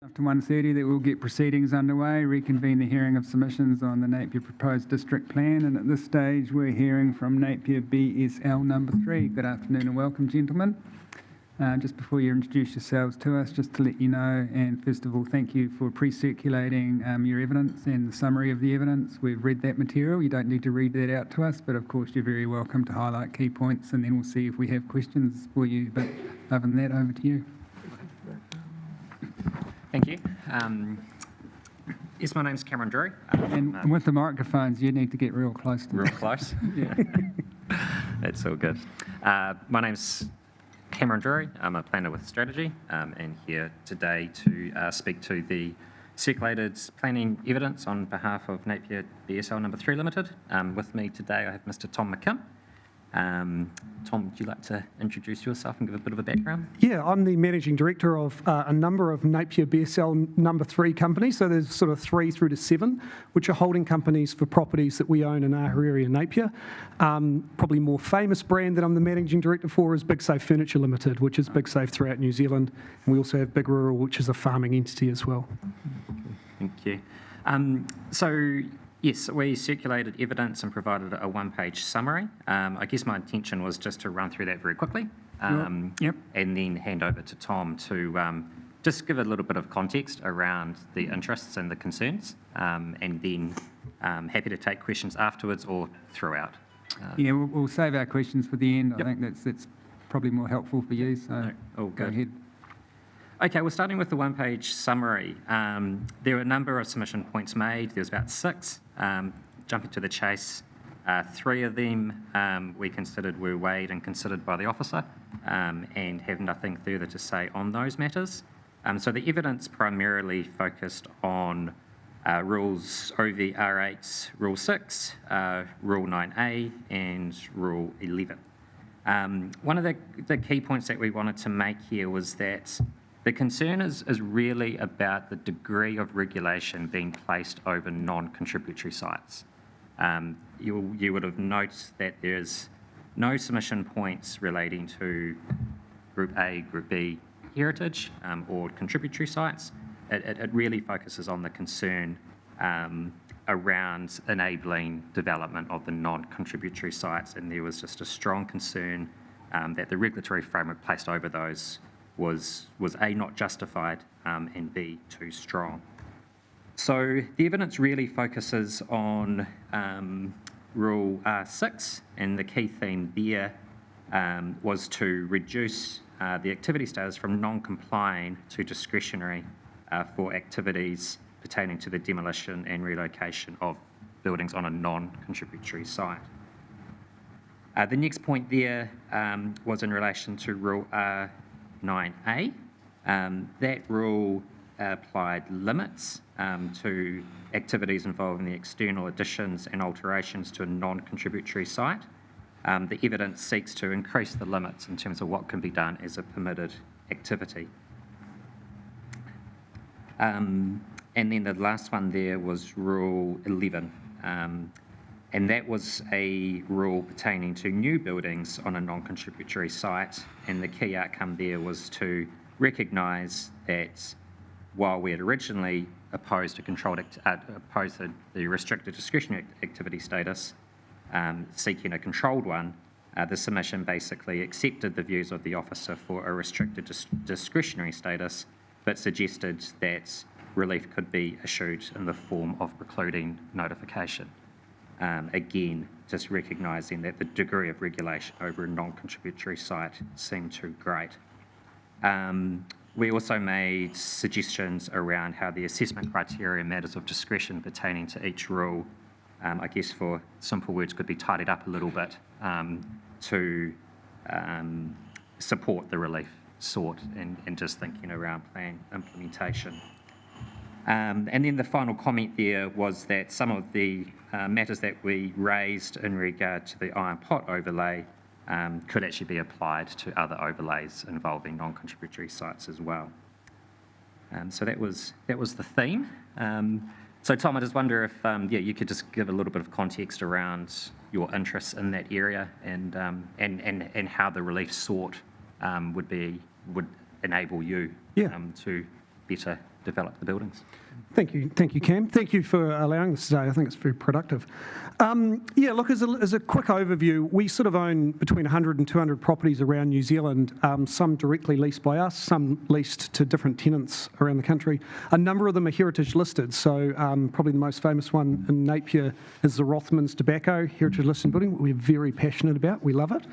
After 1:30 that we'll get proceedings underway, reconvene the hearing of submissions on the Napier Proposed District Plan, and at this stage we're hearing from Napier BSL number 3. Good afternoon and welcome, gentlemen. Just before you introduce yourselves to us, just to let you know, and first of all thank you for pre-circulating your evidence and the summary of the evidence. We've read that material, you don't need to read that out to us, but of course you're very welcome to highlight key points and then we'll see if we have questions for you, but other than that, over to you. Thank you. Yes, my name's Cameron Drury. And with the microphones, you need to get real close to Real close? Yeah. That's all good. My name's Cameron Drury. I'm a planner with Strategy and here today to speak to the circulated planning evidence on behalf of Napier BSL number 3 Limited. With me today I have Mr Tom McKim. Tom, would you like to introduce yourself and give a bit of a background? Yeah, I'm the managing director of a number of Napier BSL number 3 companies. So there's sort of 3 through to 7, which are holding companies for properties that we own in Ahuriri and Napier. Probably more famous brand that I'm the managing director for is Big Safe Furniture Limited, which is Big Safe throughout New Zealand. And we also have Big Rural, which is a farming entity as well. Thank you. Yes, we circulated evidence and provided a one-page summary. I guess my intention was just to run through that very quickly Yep. and then hand over to Tom to just give a little bit of context around the interests and the concerns, and then happy to take questions afterwards or throughout. Yeah, we'll save our questions for the end. Yep. I think that's probably more helpful for you, so all go good. ahead. Okay, well, starting with the one-page summary, there were a number of submission points made. There was about 6. Jumping to the chase, 3 of them we considered were weighed and considered by the officer and have nothing further to say on those matters. So the evidence primarily focused on rules OVR8, Rule 6, Rule 9A and Rule 11. One of the key points that we wanted to make here was that the concern is really about the degree of regulation being placed over non-contributory sites. You would have noticed that there's no submission points relating to Group A, Group B heritage or contributory sites. It really focuses on the concern around enabling development of the non-contributory sites, and there was just a strong concern that the regulatory framework placed over those was A, not justified, and B, too strong. So the evidence really focuses on Rule R6, and the key theme there was to reduce the activity status from non-complying to discretionary for activities pertaining to the demolition and relocation of buildings on a non-contributory site. The next point there was in relation to Rule R9A. That rule applied limits to activities involving the external additions and alterations to a non-contributory site. The evidence seeks to increase the limits in terms of what can be done as a permitted activity. And then the last one there was Rule 11. And that was a rule pertaining to new buildings on a non-contributory site, and the key outcome there was to recognise that while we had originally opposed the restricted discretionary activity status, seeking a controlled one, the submission basically accepted the views of the officer for a restricted discretionary status, but suggested that relief could be issued in the form of precluding notification. Again, just recognising that the degree of regulation over a non-contributory site seemed too great. We also made suggestions around how the assessment criteria and matters of discretion pertaining to each rule, I guess for simple words, could be tidied up a little bit to support the relief sought and just thinking around plan implementation. And then the final comment there was that some of the matters that we raised in regard to the iron pot overlay could actually be applied to other overlays involving non-contributory sites as well. So that was the theme. So Tom, I just wonder if you could just give a little bit of context around your interests in that area and how the relief sought would enable you to better develop the buildings. Thank you, Cam. Thank you for allowing this today. I think it's very productive. Look, as a quick overview, we sort of own between 100 and 200 properties around New Zealand, some directly leased by us, some leased to different tenants around the country. A number of them are heritage listed, so probably the most famous one in Napier is the Rothmans Tobacco heritage listed building. We're very passionate about, we love it.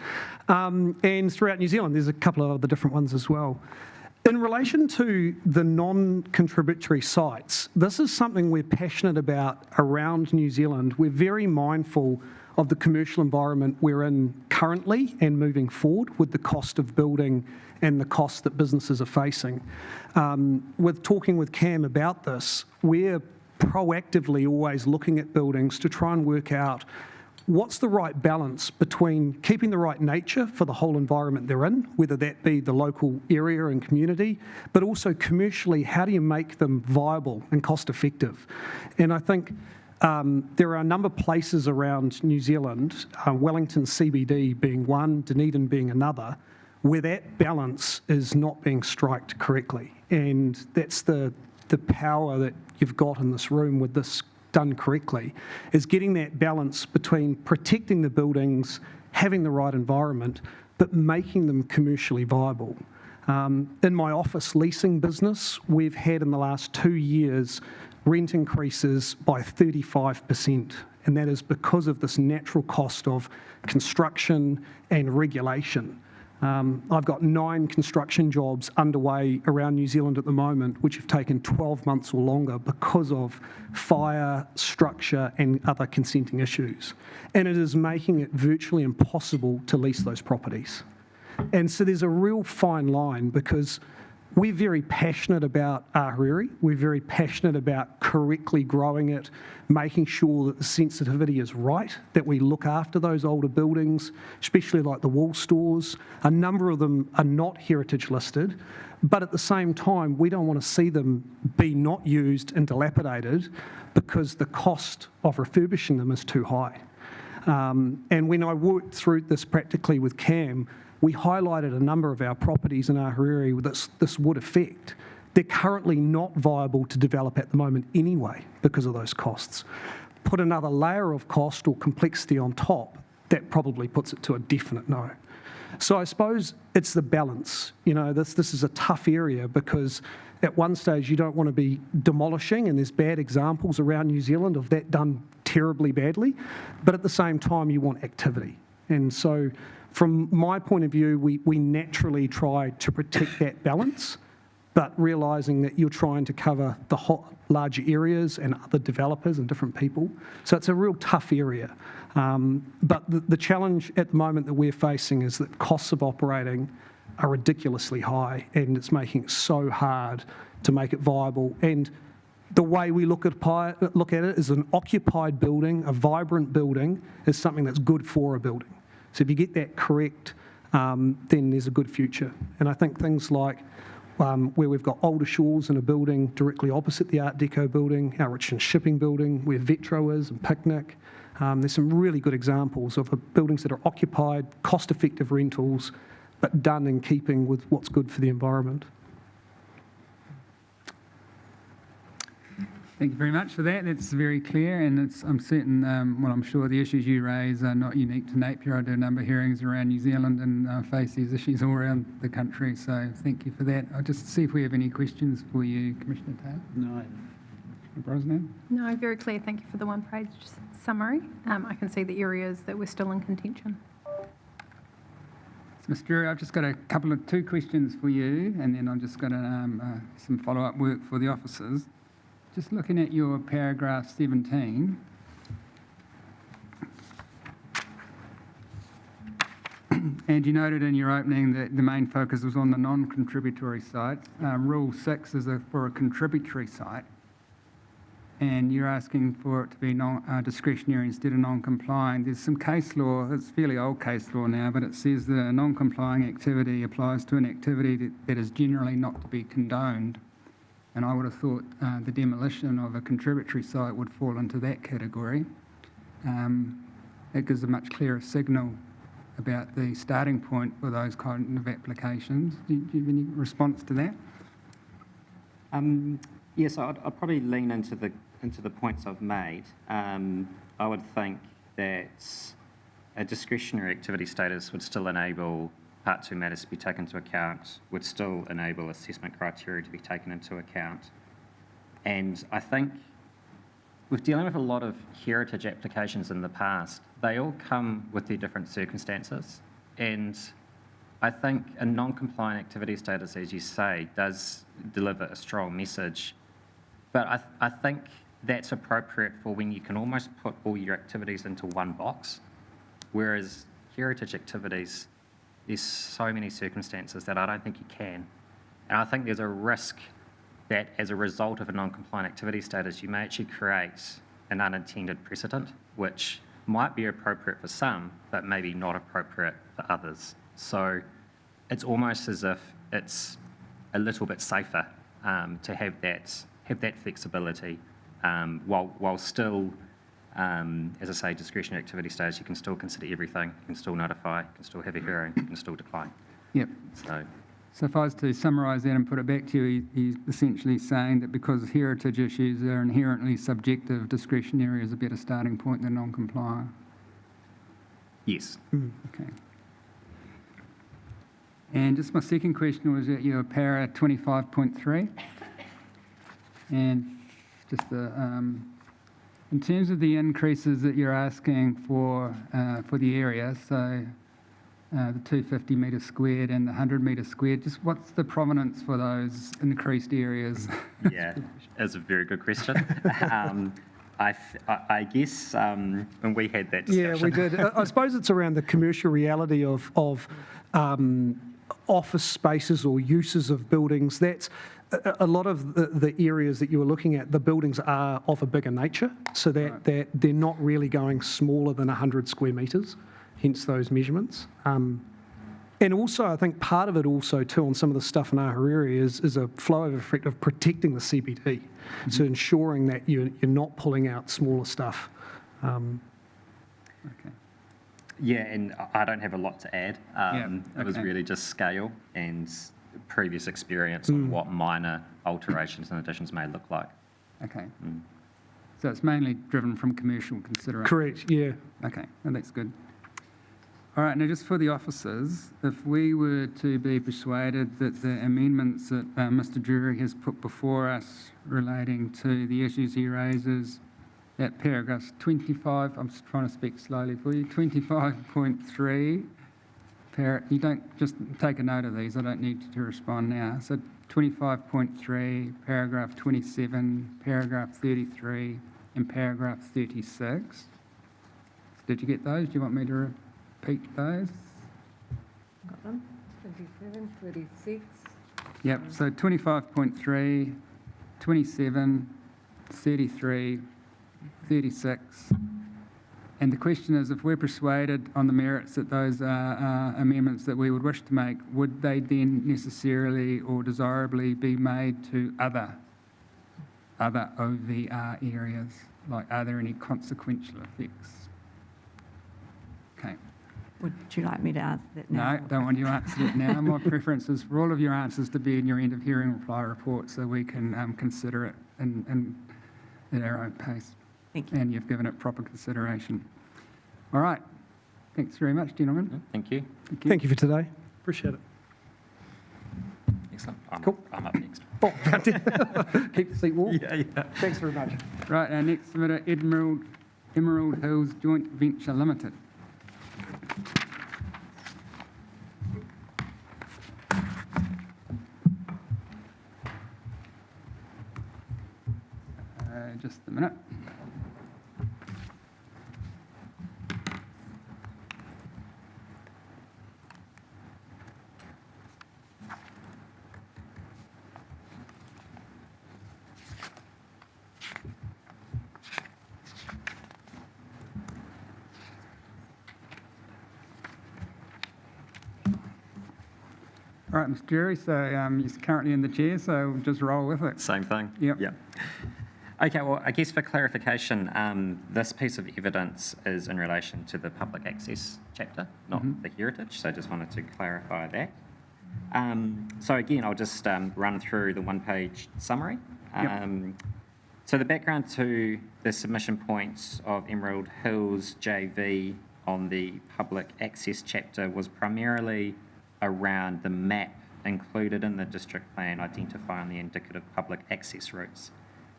And throughout New Zealand, there's a couple of other different ones as well. In relation to the non-contributory sites, this is something we're passionate about around New Zealand. We're very mindful of the commercial environment we're in currently and moving forward with the cost of building and the cost that businesses are facing. With talking with Cam about this, we're proactively always looking at buildings to try and work out what's the right balance between keeping the right nature for the whole environment they're in, whether that be the local area and community, but also commercially, how do you make them viable and cost effective? And I think there are a number of places around New Zealand, Wellington CBD being one, Dunedin being another, where that balance is not being striked correctly. And that's the power that you've got in this room with this done correctly, is getting that balance between protecting the buildings, having the right environment, but making them commercially viable. In my office leasing business, we've had in the last 2 years rent increases by 35%, and that is because of this natural cost of construction and regulation. I've got 9 construction jobs underway around New Zealand at the moment, which have taken 12 months or longer because of fire, structure, and other consenting issues. And it is making it virtually impossible to lease those properties. And so there's a real fine line, because we're very passionate about Ahuriri. We're very passionate about correctly growing it, making sure that the sensitivity is right, that we look after those older buildings, especially like the Wool stores. A number of them are not heritage listed, but at the same time, we don't want to see them be not used and dilapidated because the cost of refurbishing them is too high. And when I worked through this practically with Cam, we highlighted a number of our properties in Ahuriri this would affect. They're currently not viable to develop at the moment anyway because of those costs. Put another layer of cost or complexity on top, that probably puts it to a definite no. So I suppose it's the balance. You know, this is a tough area, because at one stage you don't want to be demolishing, and there's bad examples around New Zealand of that done terribly badly, but at the same time you want activity. And so from my point of view, we naturally try to protect that balance, but realising that you're trying to cover the larger areas and other developers and different people. So it's a real tough area. But the challenge at the moment that we're facing is that costs of operating are ridiculously high, and it's making it so hard to make it viable. And the way we look at it is an occupied building, a vibrant building, is something that's good for a building. So if you get that correct, then there's a good future. And I think things like where we've got Older Shores in a building directly opposite the Art Deco building, our Richmond Shipping building, where Vetro is, and Picnic. There's some really good examples of buildings that are occupied, cost-effective rentals, but done in keeping with what's good for the environment. Thank you very much for that. That's very clear, and I'm certain, I'm sure the issues you raise are not unique to Napier. I do a number of hearings around New Zealand and face these issues all around the country, so thank you for that. I'll just see if we have any questions for you, Commissioner Taylor. No. Brosnan? No, very clear. Thank you for the one-page summary. I can see the areas that we're still in contention. So, Mr. Drury, I've just got two questions for you, and then I've just got some follow-up work for the officers. Just looking at your paragraph 17, and you noted in your opening that the main focus was on the non-contributory sites. Rule 6 is for a contributory site, and you're asking for it to be discretionary instead of non-complying. There's some case law, it's fairly old case law now, but it says that a non-complying activity applies to an activity that is generally not to be condoned. And I would have thought the demolition of a contributory site would fall into that category. It gives a much clearer signal about the starting point for those kind of applications. Do you have any response to that? Yes, I'd probably lean into the points I've made. I would think that a discretionary activity status would still enable Part 2 matters to be taken into account, would still enable assessment criteria to be taken into account. And I think with dealing with a lot of heritage applications in the past, they all come with their different circumstances. And I think a non-compliant activity status, as you say, does deliver a strong message. But I think that's appropriate for when you can almost put all your activities into one box, whereas heritage activities, there's so many circumstances that I don't think you can. And I think there's a risk that as a result of a non-compliant activity status, you may actually create an unintended precedent, which might be appropriate for some, but maybe not appropriate for others. So it's almost as if it's a little bit safer to have that flexibility while still, as I say, discretionary activity status, you can still consider everything, you can still notify, you can still have a hearing, you can still decline. Yep. So So if I was to summarise that and put it back to you, he's essentially saying that because heritage issues are inherently subjective, discretionary is a better starting point than non-compliant. yes. Okay. And just my second question was at your para 25.3. And just in terms of the increases that you're asking for the area, so the 250 metre squared and the 100 metre squared, just what's the provenance for those increased areas? Yeah, that's a very good question. I guess when we had that discussion. Yeah, we did. I suppose it's around the commercial reality of office spaces or uses of buildings. That's a lot of the areas that you were looking at. The buildings are of a bigger nature, so that they're not really going smaller than 100 square metres, hence those measurements. And also, I think part of it also too on some of the stuff in Ahuriri is a flow-over effect of protecting the CBD, so ensuring that you're not pulling out smaller stuff. Okay. Yeah, and I don't have a lot to add. It was okay. really just scale and previous experience on what minor alterations and additions may look like. Okay. So it's mainly driven from commercial considerations. Correct, yeah. Okay, well, that's good. All right, now just for the officers, if we were to be persuaded that the amendments that Mr. Drury has put before us relating to the issues he raises at paragraphs 25, I'm just trying to speak slowly for you, 25.3, you don't just take a note of these, I don't need you to respond now. So 25.3, paragraph 27, paragraph 33, and paragraph 36. Did you get those? Do you want me to repeat those? Got them. 27, 36. Yep, so 25.3, 27, 33, 36. And the question is, if we're persuaded on the merits that those are amendments that we would wish to make, would they then necessarily or desirably be made to other OVR areas? Like, are there any consequential effects? Okay. Would you like me to answer that now? No, don't want you to answer it now. My preference is for all of your answers to be in your end of hearing reply report so we can consider it at our own pace. Thank you. And you've given it proper consideration. All right. Thanks very much, gentlemen. Thank you. Thank you for today. Appreciate it. Excellent. Cool. I'm up next. Oh, keep the seat warm. Yeah. Thanks very much. Right, our next submitter, Emerald Hills Joint Venture Limited. Just a minute. All right, Mr. Jerry, so he's currently in the chair, so we'll just roll with it. Same thing? Yep. Yeah. Okay, well, I guess for clarification, this piece of evidence is in relation to the public access chapter, not the heritage, so I just wanted to clarify that. So again, I'll just run through the one-page summary. So the background to the submission points of Emerald Hills JV on the public access chapter was primarily around the map included in the district plan identifying the indicative public access routes.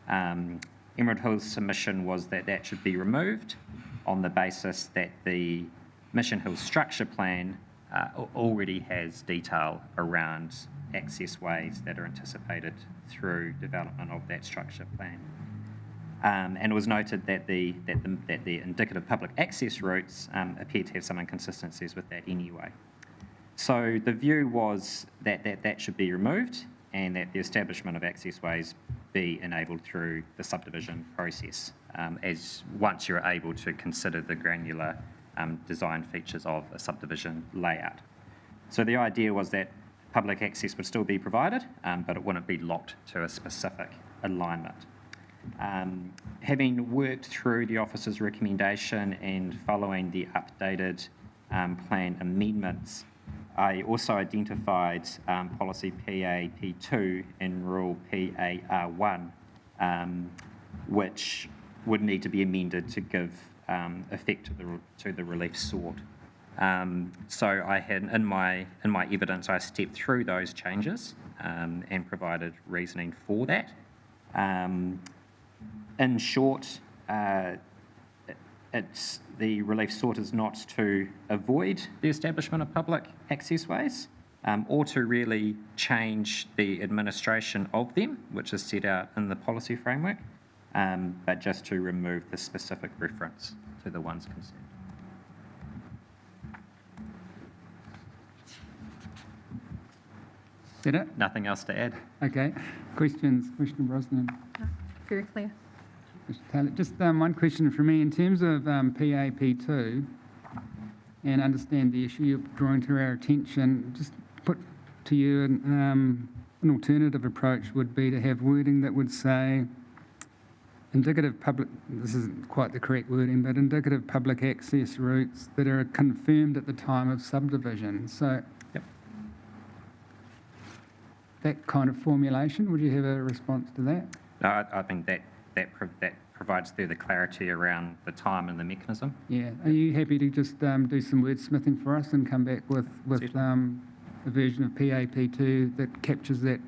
Emerald Hills' submission was that that should be removed on the basis that the Mission Hills structure plan already has detail around access ways that are anticipated through development of that structure plan. And it was noted that the indicative public access routes appear to have some inconsistencies with that anyway. So the view was that that should be removed and that the establishment of access ways be enabled through the subdivision process, as once you're able to consider the granular design features of a subdivision layout. So the idea was that public access would still be provided, but it wouldn't be locked to a specific alignment. Having worked through the officer's recommendation and following the updated plan amendments, I also identified policy PAP2 and rule PAR1, which would need to be amended to give effect to the relief sought. So I had in my evidence, I stepped through those changes and provided reasoning for that. In short, the relief sought is not to avoid the establishment of public access ways or to really change the administration of them, which is set out in the policy framework, but just to remove the specific reference to the ones concerned. Is that it? Nothing else to add? Okay. Questions? Commissioner Brosnan? Very clear. Mr. Taylor, just one question from me. In terms of PAP2, and understand the issue you're drawing to our attention, just put to you an alternative approach would be to have wording that would say indicative public, this isn't quite the correct wording, but indicative public access routes that are confirmed at the time of subdivision. So Yep. that kind of formulation, would you have a response to that? No, I think that provides the clarity around the time and the mechanism. Yeah. Are you happy to just do some wordsmithing for us and come back with a version of PAP2 that captures that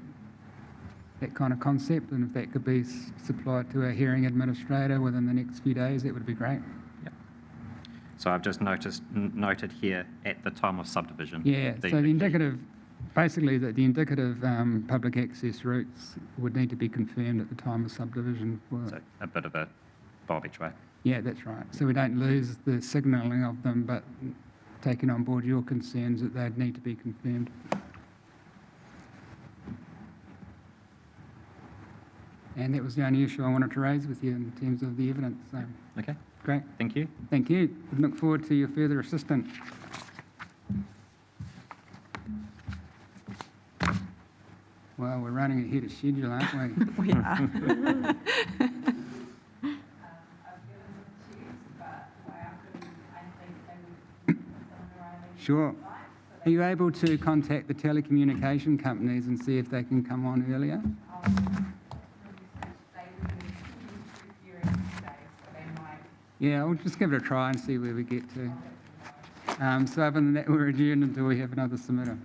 kind of concept? And if that could be supplied to our hearing administrator within the next few days, that would be great. Yep. So I've just noted here at the time of subdivision. Yeah. So the indicative, basically the indicative public access routes would need to be confirmed at the time of subdivision. So a bit of a bob each way. Yeah, that's right. So we don't lose the signalling of them, but taking on board your concerns that they'd need to be confirmed. And that was the only issue I wanted to raise with you in terms of the evidence. So, Okay, great. thank you. Thank you. We look forward to your further assistance. Well, we're running ahead of schedule, aren't we? We are. I've given them checks, but I think they would summarize. Sure. Are you able to contact the telecommunication companies and see if they can come on earlier? Yeah, we'll just give it a try and see where we get to. So other than that, we're adjourned until we have another submitter.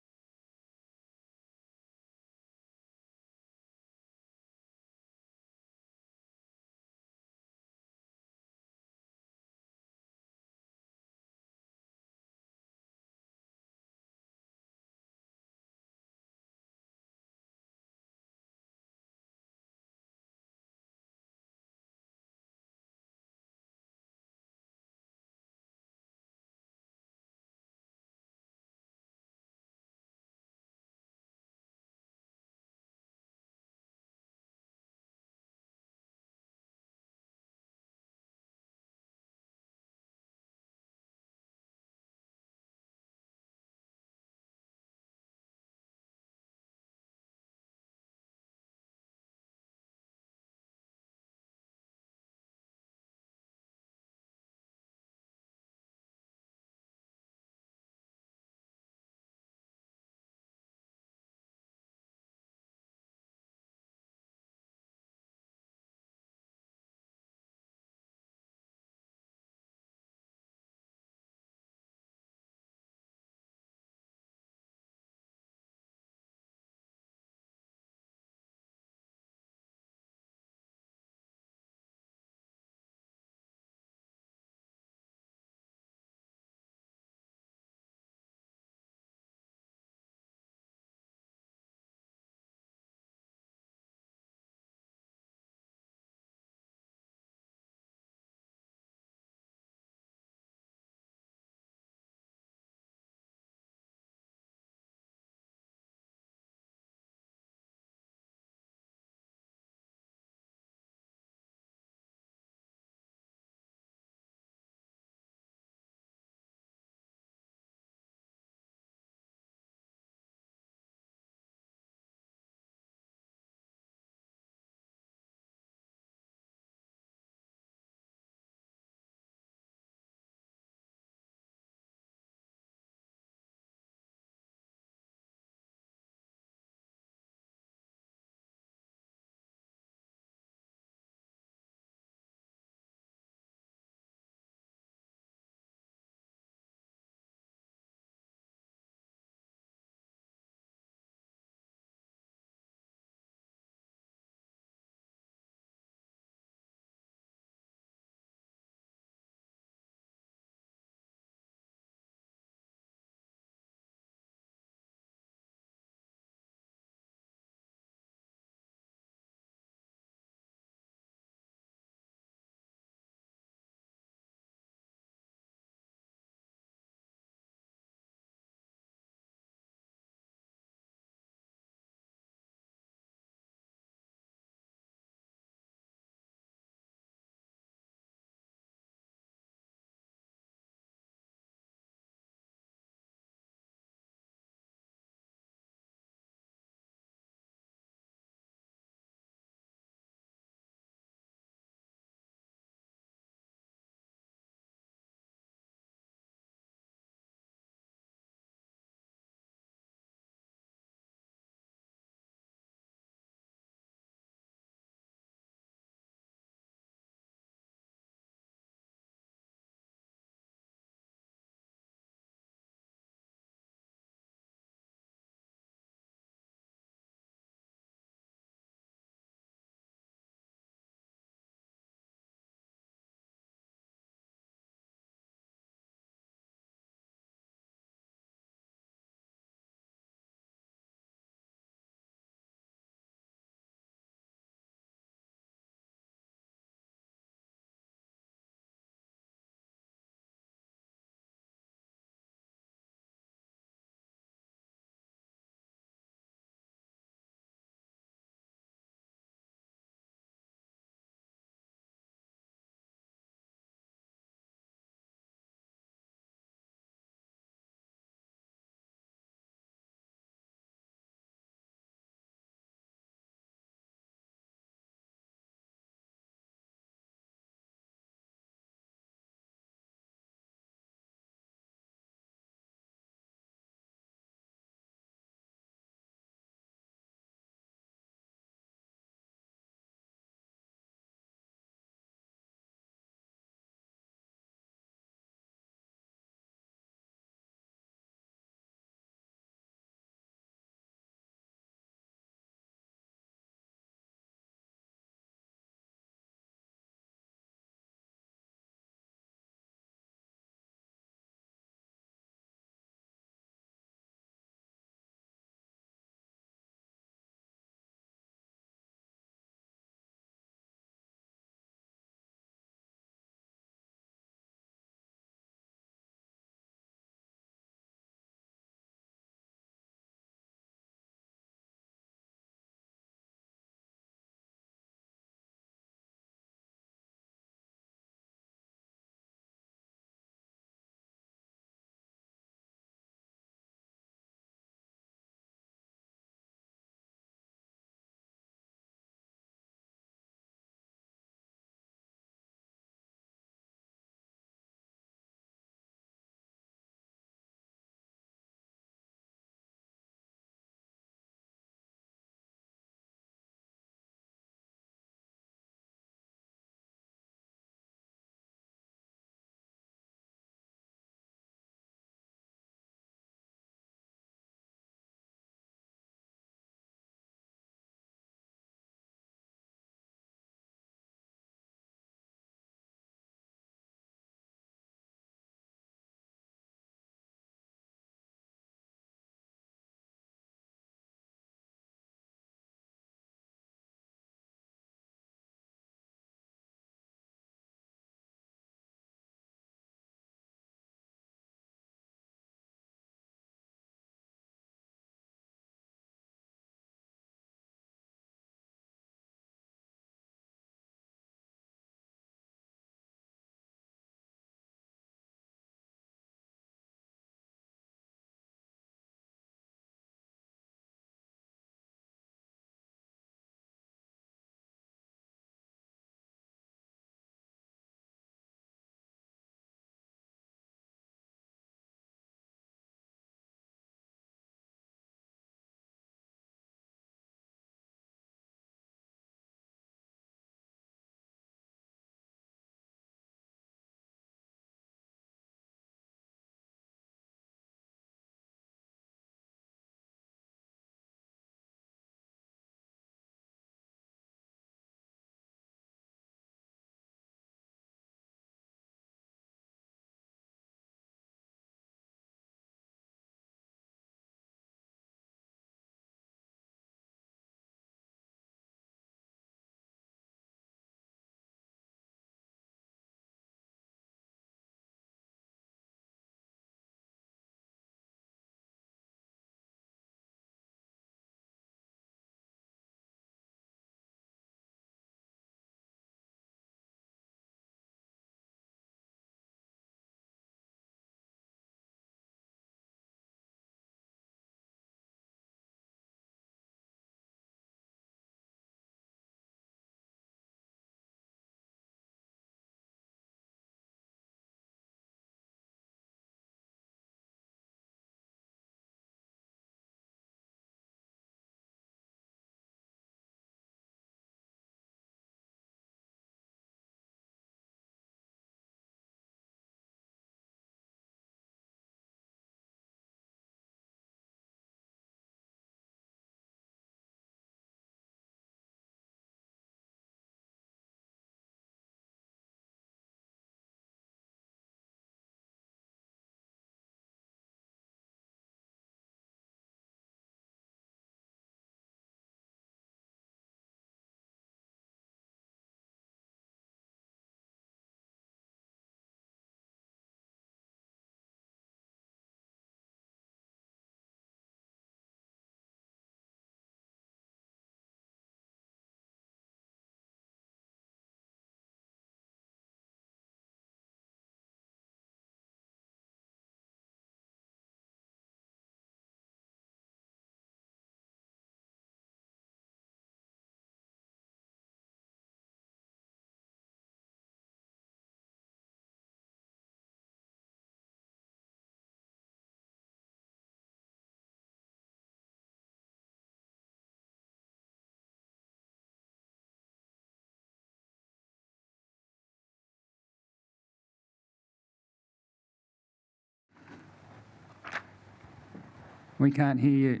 We can't hear you.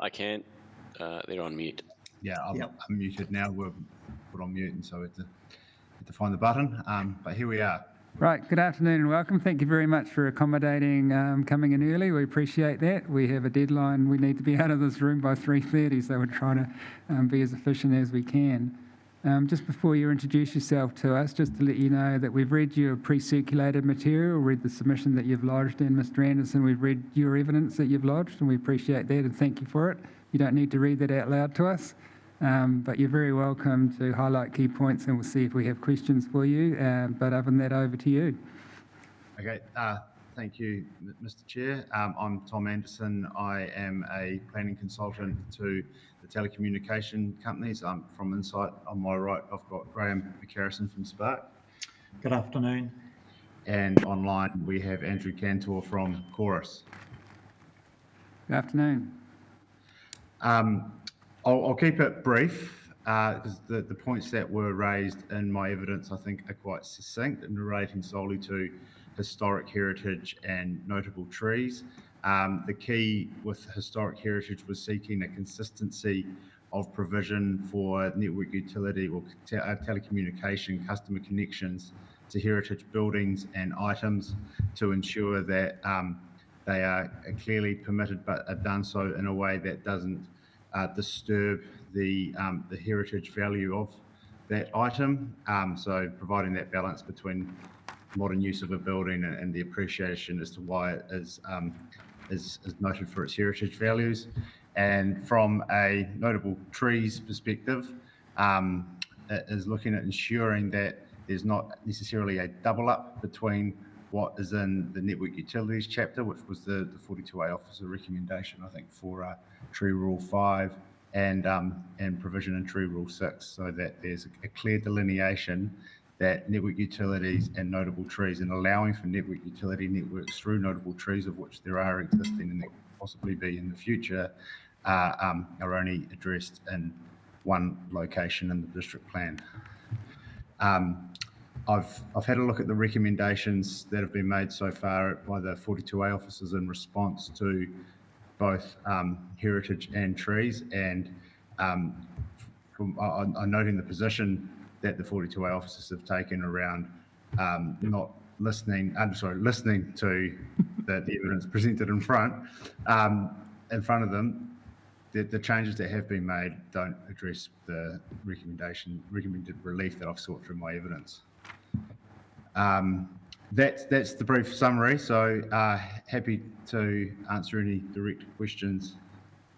I can't. They're on mute. Yeah, I'm muted now. We're put on mute, and so we had to find the button. But here we are. Right, good afternoon and welcome. Thank you very much for accommodating coming in early. We appreciate that. We have a deadline. We need to be out of this room by 3:30, so we're trying to be as efficient as we can. Just before you introduce yourself to us, just to let you know that we've read your pre-circulated material, read the submission that you've lodged, and Mr Anderson, we've read your evidence that you've lodged, and we appreciate that and thank you for it. You don't need to read that out loud to us, but you're very welcome to highlight key points and we'll see if we have questions for you. But other than that, over to you. Okay, thank you, Mr Chair. I'm Tom Anderson. I am a planning consultant to the telecommunication companies. I'm from Insight. On my right, I've got Graham McCarrison from Spark. Good afternoon. And online, we have Andrew Cantor from Chorus. Good afternoon. I'll keep it brief because the points that were raised in my evidence, I think, are quite succinct and relating solely to historic heritage and notable trees. The key with historic heritage was seeking a consistency of provision for network utility or telecommunication customer connections to heritage buildings and items to ensure that they are clearly permitted but are done so in a way that doesn't disturb the heritage value of that item. So providing that balance between modern use of a building and the appreciation as to why it is noted for its heritage values. And from a notable trees perspective, it is looking at ensuring that there's not necessarily a double up between what is in the Network Utilities chapter, which was the 42A officer recommendation, I think, for Tree Rule 5 and provision in Tree Rule 6, so that there's a clear delineation that network utilities and notable trees, and allowing for network utility networks through notable trees, of which there are existing and there could possibly be in the future, are only addressed in one location in the district plan. I've had a look at the recommendations that have been made so far by the 42A officers in response to both heritage and trees, and I'm noting the position that the 42A officers have taken around listening to the evidence presented in front of them. The changes that have been made don't address the recommended relief that I've sought through my evidence. That's the brief summary. So happy to answer any direct questions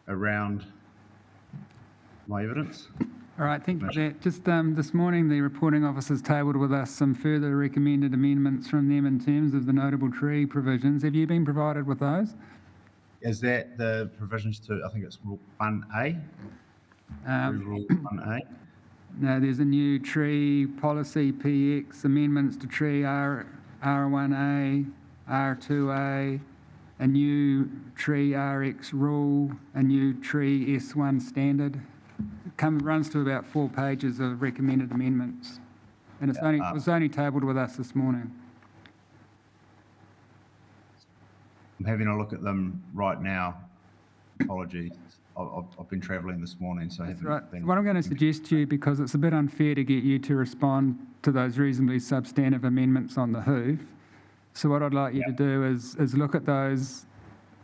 around my evidence. All right, thank you for that. Just this morning, the reporting officers tabled with us some further recommended amendments from them in terms of the notable tree provisions. Have you been provided with those? Is that the provisions to, I think it's Rule 1A? Rule 1A? No, there's a new tree policy PX, amendments to tree R1A, R2A, a new tree RX rule, a new tree S1 standard. Runs to about 4 pages of recommended amendments. And it was only tabled with us this morning. I'm having a look at them right now. Apologies. I've been travelling this morning, so I haven't Right. been... What I'm going to suggest to you, because it's a bit unfair to get you to respond to those reasonably substantive amendments on the hoof, so what I'd like you to do is look at those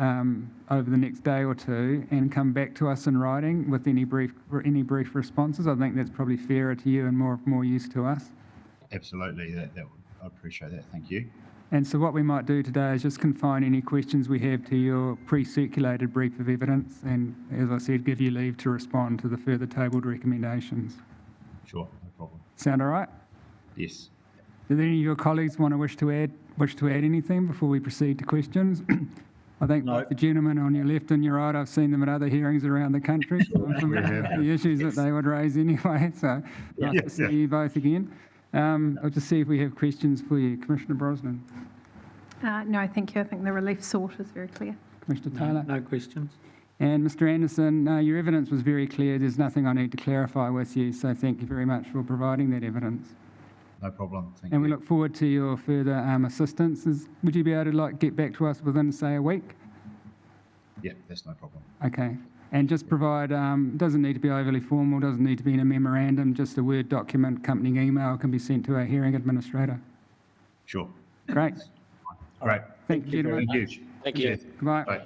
over the next day or two and come back to us in writing with any brief responses. I think that's probably fairer to you and more use to us. Absolutely. I appreciate that. Thank you. And so what we might do today is just confine any questions we have to your pre-circulated brief of evidence and, as I said, give you leave to respond to the further tabled recommendations. Sure, no problem. Sound all right? Yes. Do any of your colleagues wish to add anything before we proceed to questions? I think No. both the gentlemen on your left and your right, I've seen them at other hearings around the country. I'm familiar with the issues that they would raise anyway, so nice to see you both again. I'll just see if we have questions for you. Commissioner Brosnan. No, thank you. I think the relief sort is very clear. Commissioner Taylor. No questions. And Mr Anderson, your evidence was very clear. There's nothing I need to clarify with you, so thank you very much for providing that evidence. No problem. Thank And you. we look forward to your further assistance. Would you be able to get back to us within, say, a week? Yeah, that's no problem. Okay. And just provide, doesn't need to be overly formal, doesn't need to be in a memorandum, just a Word document, accompanying email can be sent to our hearing administrator. Sure. Great. Great. Thank you, gentlemen. Thank you. Thank you. Goodbye. Bye.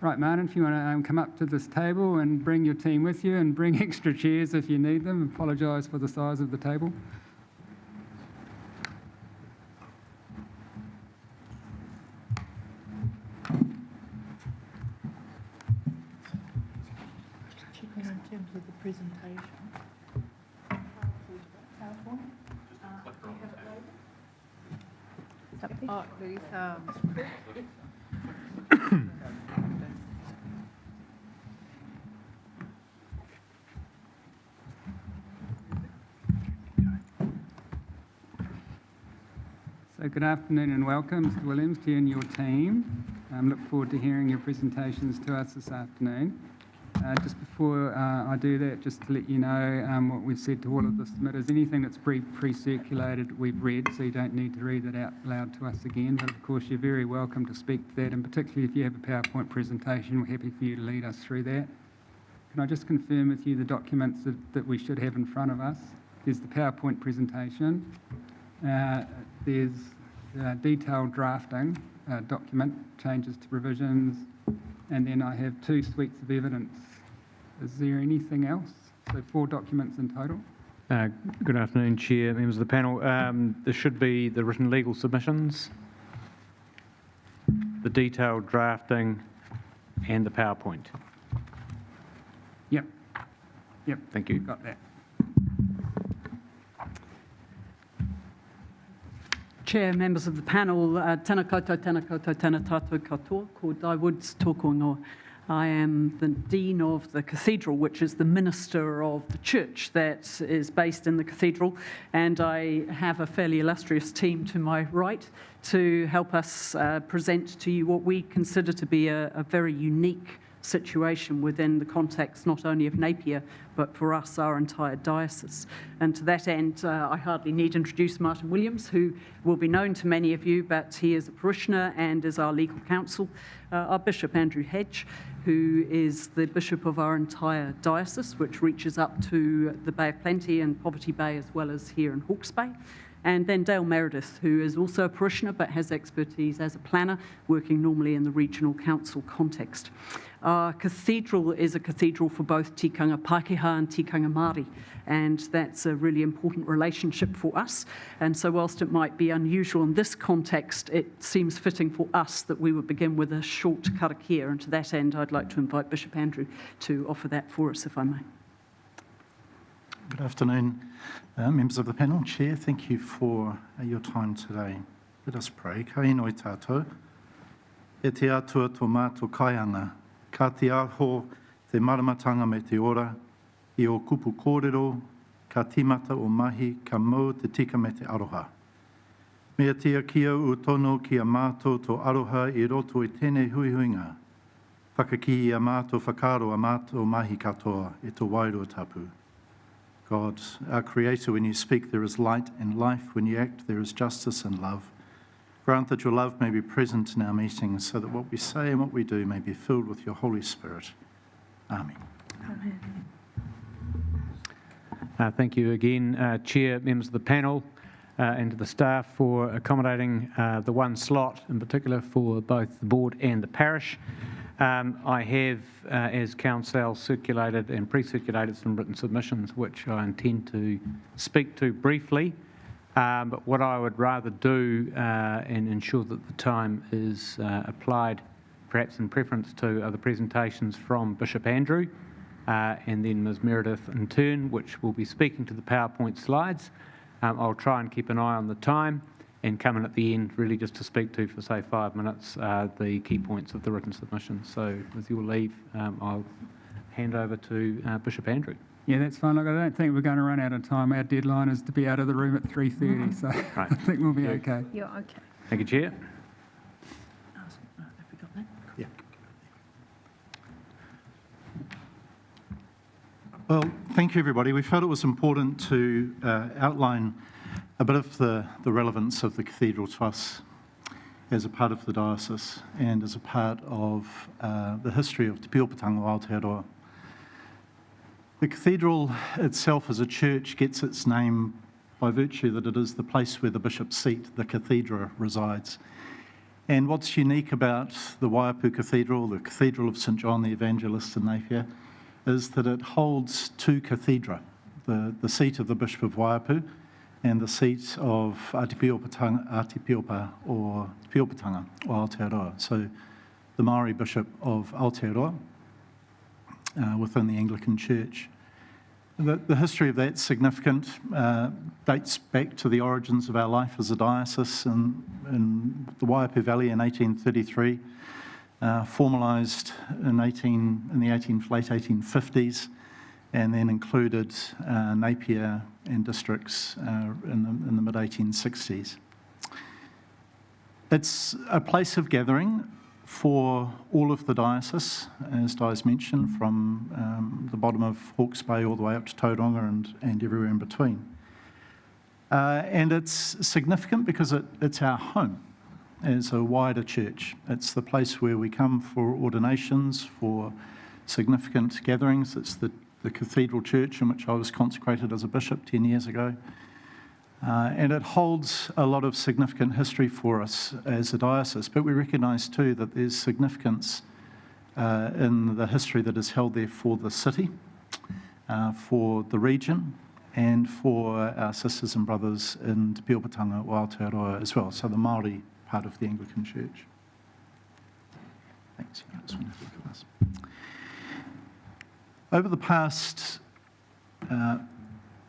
Right, Martin, if you want to come up to this table and bring your team with you and bring extra chairs if you need them. Apologise for the size of the table. In terms of the presentation. Oh, please, So good afternoon and welcome, Mr Williams, to you and your team. Look forward to hearing your presentations to us this afternoon. Just before I do that, just to let you know what we've said to all of the submitters, anything that's pre-circulated we've read, so you don't need to read it out loud to us again, but of course you're very welcome to speak to that, and particularly if you have a PowerPoint presentation, we're happy for you to lead us through that. Can I just confirm with you the documents that we should have in front of us? There's the PowerPoint presentation, there's detailed drafting document, changes to provisions, and then I have 2 suites of evidence. Is there anything else? So 4 documents in total? Good afternoon, Chair, members of the panel. There should be the written legal submissions, the detailed drafting, and the PowerPoint. Yep. Thank you. Got that. Chair, members of the panel, tēnā koutou, tēnā koutou, tēnā tātou katoa, ko Dai Woods tōku ingoa. I am the Dean of the Cathedral, which is the minister of the church that is based in the Cathedral, and I have a fairly illustrious team to my right to help us present to you what we consider to be a very unique situation within the context not only of Napier, but for us, our entire diocese. And to that end, I hardly need to introduce Martin Williams, who will be known to many of you, but he is a parishioner and is our legal counsel. Our Bishop Andrew Hedge, who is the bishop of our entire diocese, which reaches up to the Bay of Plenty and Poverty Bay, as well as here in Hawke's Bay. And then Dale Meredith, who is also a parishioner but has expertise as a planner, working normally in the regional council context. Our cathedral is a cathedral for both tikanga Pākehā and tikanga Māori, and that's a really important relationship for us. And so whilst it might be unusual in this context, it seems fitting for us that we would begin with a short karakia, and to that end I'd like to invite Bishop Andrew to offer that for us, if I may. Good afternoon, members of the panel. Chair, thank you for your time today. Let us pray. Ka inoi tātou, e te atua tō mātou kaianga, ka te aho te maramatanga me te ora, i o kupu kōrero, ka timata o mahi, ka mau te tika me te aroha. Mea tia kia u tono ki a mātou tō aroha i roto i tēnei huihuinga. Whakaki i a mātou whakaro a mātou mahi katoa e tō wairua tapu. God, our Creator, when you speak, there is light and life. When you act, there is justice and love. Grant that your love may be present in our meetings so that what we say and what we do may be filled with your Holy Spirit. Amen. Thank you again, Chair, members of the panel, and to the staff for accommodating the one slot, in particular for both the board and the parish. I have, as council, circulated and pre-circulated some written submissions, which I intend to speak to briefly. But what I would rather do and ensure that the time is applied, perhaps in preference to other presentations from Bishop Andrew and then Ms Meredith in turn, which will be speaking to the PowerPoint slides. I'll try and keep an eye on the time and come in at the end really just to speak to, for say 5 minutes, the key points of the written submission. So with your leave, I'll hand over to Bishop Andrew. Yeah, that's fine. Look, I don't think we're going to run out of time. Our deadline is to be out of the room at 3:30, so Right. I think we'll be okay. You're okay. Thank you, Chair. Have we got that? Yeah. Well, thank you, everybody. We felt it was important to outline a bit of the relevance of the cathedral to us as a part of the diocese and as a part of the history of Te Pīopatanga o Aotearoa. The cathedral itself as a church gets its name by virtue that it is the place where the bishop's seat, the cathedra, resides. And what's unique about the Waiapu Cathedral, the Cathedral of St John the Evangelist in Napier, is that it holds two cathedra, the seat of the Bishop of Waiapu and the seat of Ātipiopa or Pīopatanga o Aotearoa. So the Māori Bishop of Aotearoa within the Anglican Church. The history of that's significant, dates back to the origins of our life as a diocese in the Waiapu Valley in 1833, formalised in the late 1850s, and then included Napier and districts in the mid-1860s. It's a place of gathering for all of the diocese, as Di's mentioned, from the bottom of Hawke's Bay all the way up to Tauranga and everywhere in between. And it's significant because it's our home as a wider church. It's the place where we come for ordinations, for significant gatherings. It's the cathedral church in which I was consecrated as a bishop 10 years ago. And it holds a lot of significant history for us as a diocese, but we recognise too that there's significance in the history that is held there for the city, for the region, and for our sisters and brothers in Te Pīopatanga o Aotearoa as well, so the Māori part of the Anglican Church. Thanks. Yeah, just wanted to look at this. Over the past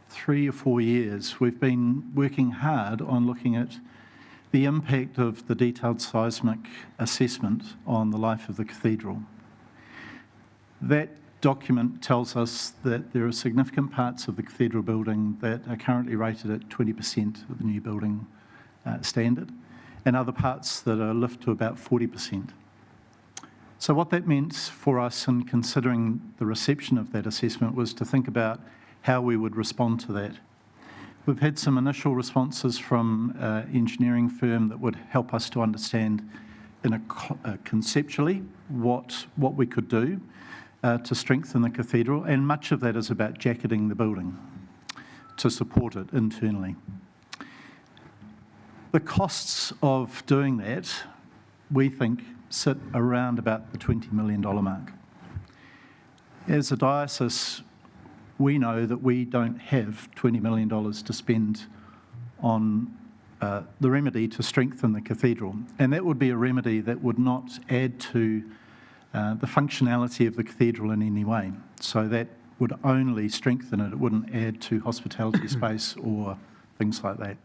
3 or 4 years, we've been working hard on looking at the impact of the detailed seismic assessment on the life of the cathedral. That document tells us that there are significant parts of the cathedral building that are currently rated at 20% of the new building standard, and other parts that are lifted to about 40%. So what that meant for us in considering the reception of that assessment was to think about how we would respond to that. We've had some initial responses from an engineering firm that would help us to understand conceptually what we could do to strengthen the cathedral, and much of that is about jacketing the building to support it internally. The costs of doing that, we think, sit around about the $20 million mark. As a diocese, we know that we don't have $20 million to spend on the remedy to strengthen the cathedral. And that would be a remedy that would not add to the functionality of the cathedral in any way. So that would only strengthen it. It wouldn't add to hospitality space or things like that.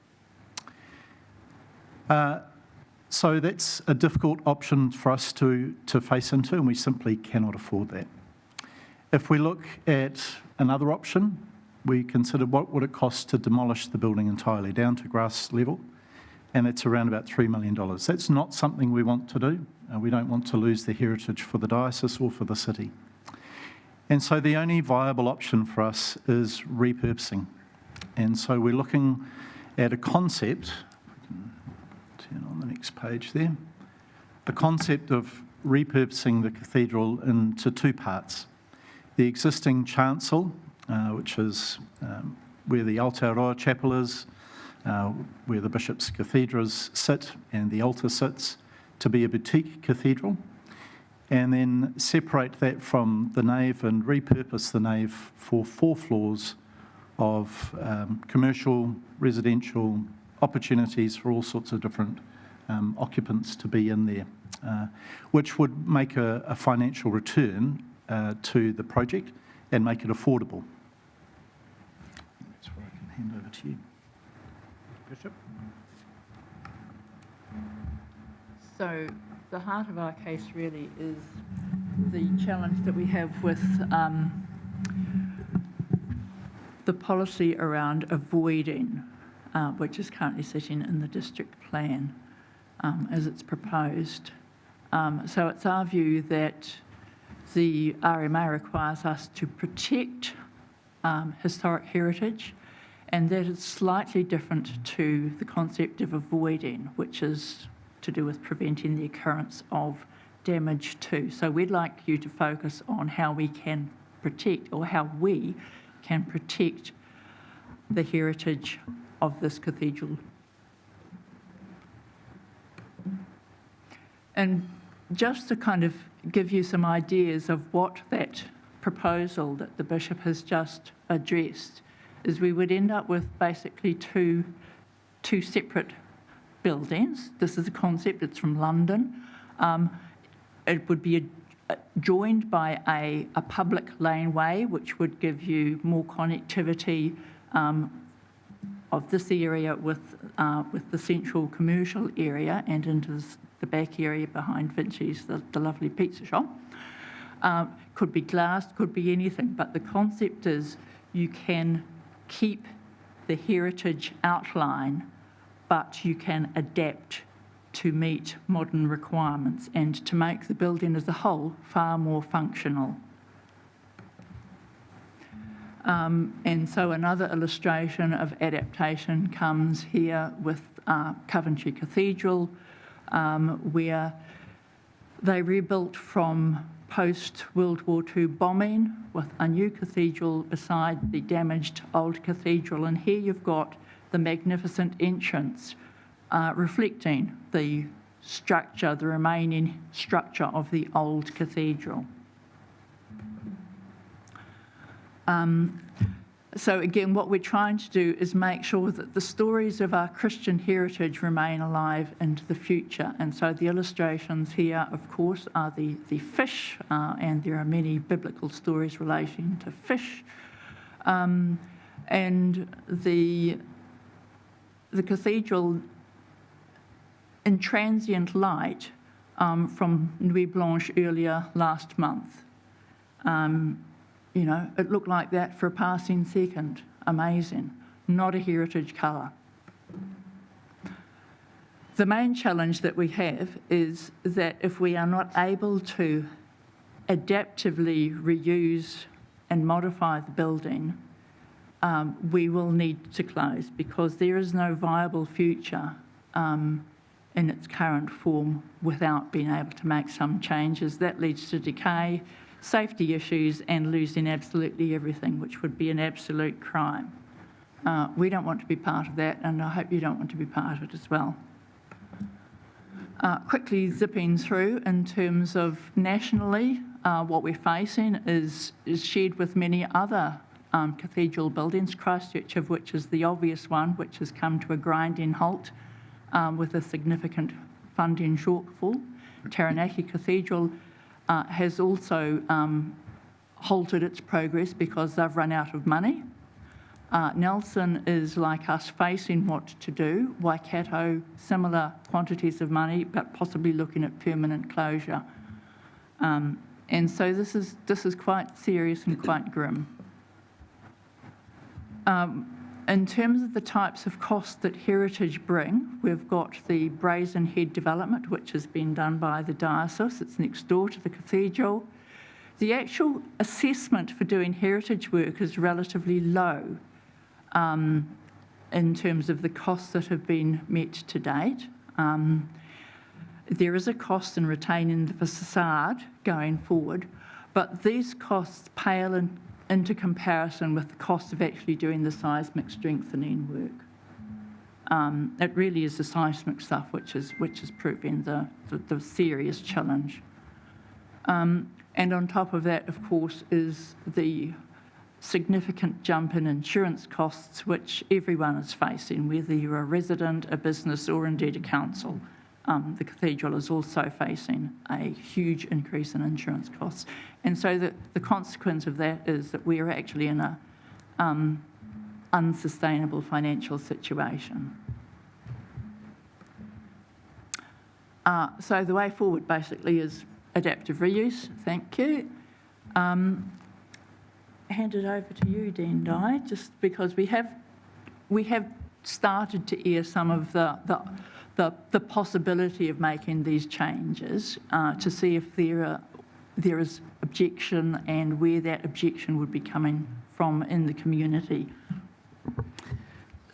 So that's a difficult option for us to face into, and we simply cannot afford that. If we look at another option, we consider what would it cost to demolish the building entirely down to grass level, and it's around about $3 million. That's not something we want to do. We don't want to lose the heritage for the diocese or for the city. And so the only viable option for us is repurposing. And so we're looking at a concept, turn on the next page there, the concept of repurposing the cathedral into two parts. The existing chancel, which is where the Aotearoa Chapel is, where the bishop's cathedrals sit and the altar sits, to be a boutique cathedral, and then separate that from the nave and repurpose the nave for 4 floors of commercial, residential opportunities for all sorts of different occupants to be in there, which would make a financial return to the project and make it affordable. That's where I can hand over to you. Bishop? So the heart of our case really is the challenge that we have with the policy around avoiding, which is currently sitting in the district plan as it's proposed. So it's our view that the RMA requires us to protect historic heritage, and that is slightly different to the concept of avoiding, which is to do with preventing the occurrence of damage too. So we'd like you to focus on how we can protect, or how we can protect the heritage of this cathedral. And just to kind of give you some ideas of what that proposal that the Bishop has just addressed is, we would end up with basically two separate buildings. This is a concept, it's from London. It would be joined by a public laneway, which would give you more connectivity of this area with the central commercial area and into the back area behind Vinci's, the lovely pizza shop. Could be glass, could be anything, but the concept is you can keep the heritage outline, but you can adapt to meet modern requirements and to make the building as a whole far more functional. And so another illustration of adaptation comes here with Coventry Cathedral, where they rebuilt from post-World War II bombing with a new cathedral beside the damaged old cathedral. And here you've got the magnificent entrance reflecting the structure, the remaining structure of the old cathedral. So again, what we're trying to do is make sure that the stories of our Christian heritage remain alive into the future. And so the illustrations here, of course, are the fish, and there are many biblical stories relating to fish. And the cathedral in transient light from Nuit Blanche earlier last month. You know, it looked like that for a passing second. Amazing. Not a heritage colour. The main challenge that we have is that if we are not able to adaptively reuse and modify the building, we will need to close, because there is no viable future in its current form without being able to make some changes. That leads to decay, safety issues, and losing absolutely everything, which would be an absolute crime. We don't want to be part of that, and I hope you don't want to be part of it as well. Quickly zipping through in terms of nationally, what we're facing is shared with many other cathedral buildings, Christchurch of which is the obvious one, which has come to a grinding halt with a significant funding shortfall. Taranaki Cathedral has also halted its progress because they've run out of money. Nelson is, like us, facing what to do. Waikato, similar quantities of money, but possibly looking at permanent closure. And so this is quite serious and quite grim. In terms of the types of costs that heritage bring, we've got the Brazen Head development, which has been done by the diocese. It's next door to the cathedral. The actual assessment for doing heritage work is relatively low in terms of the costs that have been met to date. There is a cost in retaining the facade going forward, but these costs pale into comparison with the cost of actually doing the seismic strengthening work. It really is the seismic stuff which is proving the serious challenge. And on top of that, of course, is the significant jump in insurance costs, which everyone is facing, whether you're a resident, a business, or indeed a council. The cathedral is also facing a huge increase in insurance costs. And so the consequence of that is that we are actually in an unsustainable financial situation. So the way forward basically is adaptive reuse. Thank you. Hand it over to you, Dean Dye, just because we have started to air some of the possibility of making these changes to see if there is objection and where that objection would be coming from in the community.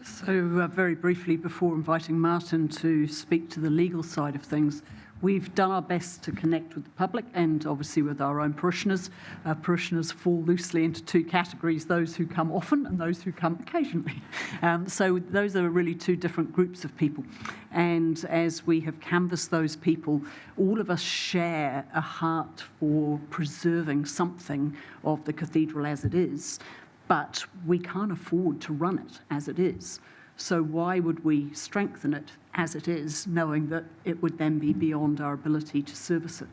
So very briefly, before inviting Martin to speak to the legal side of things, we've done our best to connect with the public and obviously with our own parishioners. Our parishioners fall loosely into two categories, those who come often and those who come occasionally. So those are really two different groups of people. And as we have canvassed those people, all of us share a heart for preserving something of the cathedral as it is, but we can't afford to run it as it is. So why would we strengthen it as it is, knowing that it would then be beyond our ability to service it?